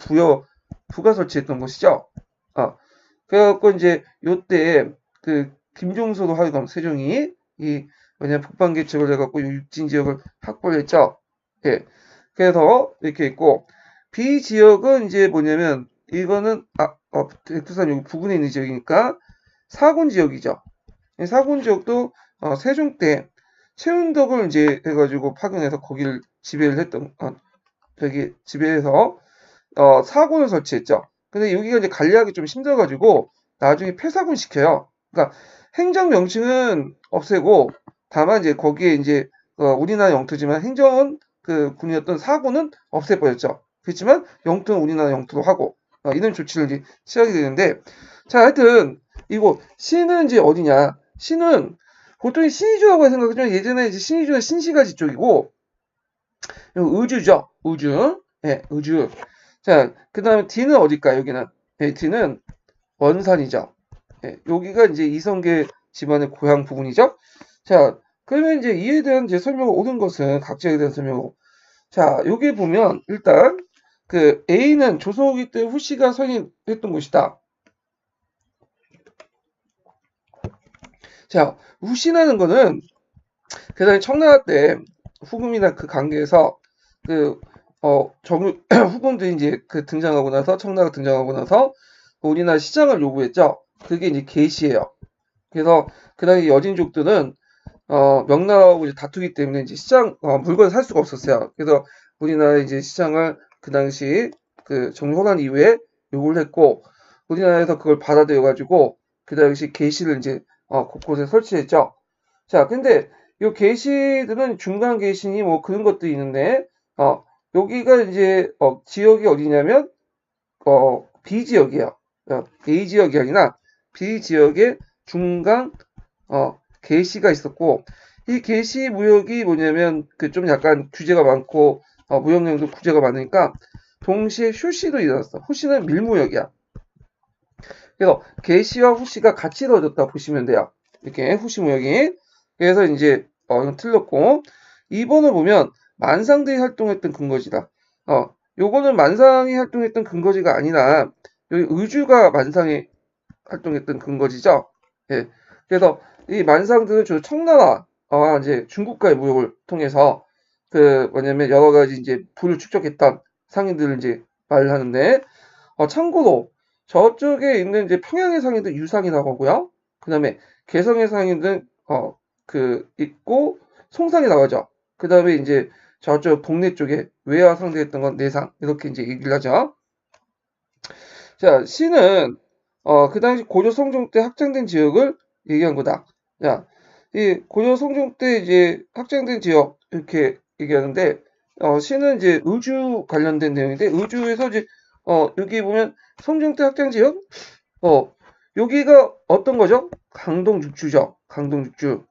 부가 설치했던 곳이죠. 그래갖고 이제 요때 그 김종서도 하여금 세종이 이 북방 개척을 해갖고 육진 지역을 확보를 했죠. 예. 그래서 이렇게 있고 B 지역은 이제 뭐냐면 이거는 백두산 여기 부근에 있는 지역이니까 사군 지역이죠. 사군 지역도 세종 때 최은덕을 이제 해가지고 파견해서 거기를 지배를 했던 저기 지배해서 사군을 설치했죠. 근데 여기가 이제 관리하기 좀 힘들어가지고 나중에 폐사군 시켜요. 그러니까 행정 명칭은 없애고 다만 이제 거기에 이제 우리나라 영토지만 행정은 그 군이었던 사군은 없애버렸죠. 그렇지만 영토는 우리나라 영토로 하고 이런 조치를 이제 취하게 되는데 자 하여튼 이거 시는 이제 어디냐? 시는 보통 신의주라고 생각하지만 예전에 이제 신의주는 신시가지 쪽이고 의주죠. 의주. 네, 의주. 자, 그 다음에 D는 어딜까요? 여기는. 네, D는 원산이죠. 네, 여기가 이제 이성계 집안의 고향 부분이죠. 자, 그러면 이제 이에 대한 이제 설명을 옳은 것은 각지에 대한 설명으로. 자, 여기 보면 일단 그 A는 조선후기 때 후씨가 서인했던 곳이다. 자, 후씨라는 거는 그 다음에 청나라 때 후금이나 그 관계에서 그 후금들이 이제 그 등장하고 나서 청나라가 등장하고 나서 우리나라 시장을 요구했죠. 그게 이제 계시예요. 그래서 그 당시 여진족들은 명나라하고 이제 다투기 때문에 이제 시장 물건을 살 수가 없었어요. 그래서 우리나라 이제 시장을 그 당시 그 정혼한 이후에 요구를 했고, 우리나라에서 그걸 받아들여가지고, 그 당시 게시를 이제, 곳곳에 설치했죠. 자, 근데 요 게시들은 중간 게시니 뭐 그런 것도 있는데, 여기가 이제, 지역이 어디냐면, B지역이에요. A지역이 아니라 B지역의 중간, 게시가 있었고, 이 게시 무역이 뭐냐면, 그 좀 약간 규제가 많고, 무역량도 규제가 많으니까, 동시에 휴시도 일어났어. 휴시는 밀무역이야. 그래서 게시와 후시가 같이 이루어졌다 보시면 돼요. 이렇게 후시 무역이. 그래서 이제 이건 틀렸고 2번을 보면 만상들이 활동했던 근거지다. 요거는 만상이 활동했던 근거지가 아니라 여기 의주가 만상이 활동했던 근거지죠. 예. 그래서 이 만상들은 주로 청나라 이제 중국과의 무역을 통해서 그 뭐냐면 여러 가지 이제 부를 축적했던 상인들을 이제 말을 하는데 참고로 저쪽에 있는 이제 평양의 상인들 유상이라고 하고요. 그 다음에 개성의 상인들 그 있고 송상이 나가죠. 그 다음에 이제 저쪽 동네 쪽에 외화 상대했던 건 내상 이렇게 이제 얘기를 하죠. 자, 시는 그 당시 고려 성종 때 확장된 지역을 얘기한 거다. 자, 이 고려 성종 때 이제 확장된 지역 이렇게 얘기하는데 시는 이제 의주 관련된 내용인데 의주에서 이제 여기 보면 성종 때 확장 지역 여기가 어떤 거죠? 강동 육주죠. 강동 육주.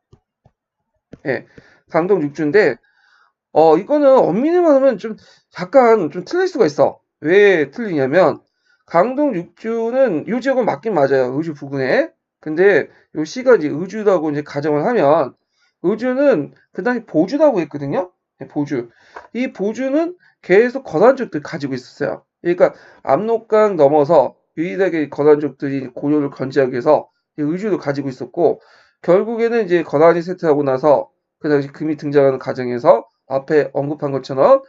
예. 강동 육주인데 이거는 엄밀히 말하면 좀 약간 좀 틀릴 수가 있어. 왜 틀리냐면 강동 육주는 이 지역은 맞긴 맞아요. 의주 부근에. 근데 요 시가 이제 의주라고 이제 가정을 하면 의주는 그 당시 보주라고 했거든요. 예, 보주. 이 보주는 계속 거란족들 가지고 있었어요. 그러니까 압록강 넘어서 유일하게 거란족들이 고려를 건재하기 위해서 이 의주를 가지고 있었고 결국에는 이제 거란이 쇠퇴하고 나서 그 당시 금이 등장하는 과정에서 앞에 언급한 것처럼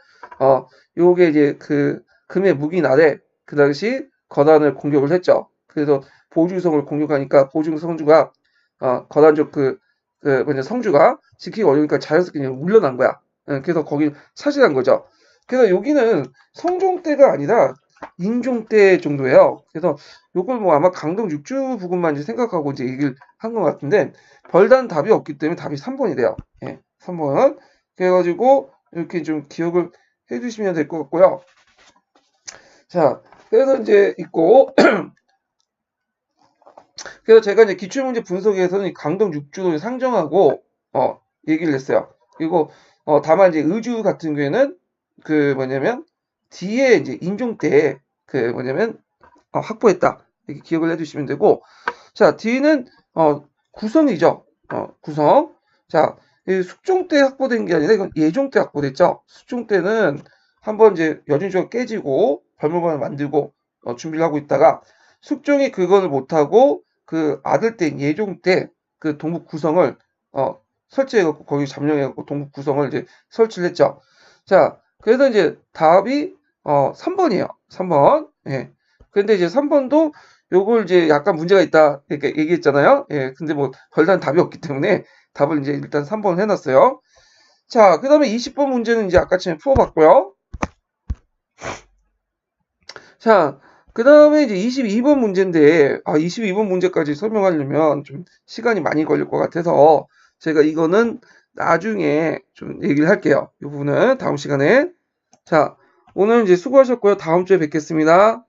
요게 이제 그 금의 무기 아래 그 당시 거란을 공격을 했죠. 그래서 보주성을 공격하니까 보주 성주가 거란족 뭐냐 성주가 지키기 어려우니까 자연스럽게 그냥 물러난 거야. 그래서 거기 차지한 거죠. 그래서 여기는 성종 때가 아니라 인종 때 정도예요. 그래서 요걸 뭐 아마 강동 육주 부근만 이제 생각하고 이제 얘기를 한 것 같은데 별다른 답이 없기 때문에 답이 3번이 돼요. 예, 3번. 그래가지고 이렇게 좀 기억을 해주시면 될 것 같고요. 자, 그래서 이제 있고 그래서 제가 이제 기출문제 분석에서는 강동 육주를 상정하고 얘기를 했어요. 그리고 다만 이제 의주 같은 경우에는 그 뭐냐면 뒤에 이제 인종 때 그 뭐냐면 확보했다 이렇게 기억을 해주시면 되고 자 뒤는 구성이죠. 구성. 자 숙종 때 확보된 게 아니라 이건 예종 때 확보됐죠. 숙종 때는 한번 이제 여진주가 깨지고 벌물관을 만들고 준비를 하고 있다가 숙종이 그걸 못하고 그 아들 때인 예종 때 그 동북 구성을 설치해갖고 거기 점령해갖고 동북 구성을 이제 설치를 했죠. 자, 그래서 이제 답이 3번이에요. 3번. 예. 근데 이제 3번도 요걸 이제 약간 문제가 있다 이렇게 얘기했잖아요. 예. 근데 뭐 별다른 답이 없기 때문에 답을 이제 일단 3번 해놨어요. 자, 그 다음에 20번 문제는 이제 아까처럼 풀어봤고요. 자, 그 다음에 이제 22번 문제인데, 22번 문제까지 설명하려면 좀 시간이 많이 걸릴 것 같아서 제가 이거는 나중에 좀 얘기를 할게요. 이 부분은 다음 시간에. 자, 오늘 이제 수고하셨고요. 다음 주에 뵙겠습니다.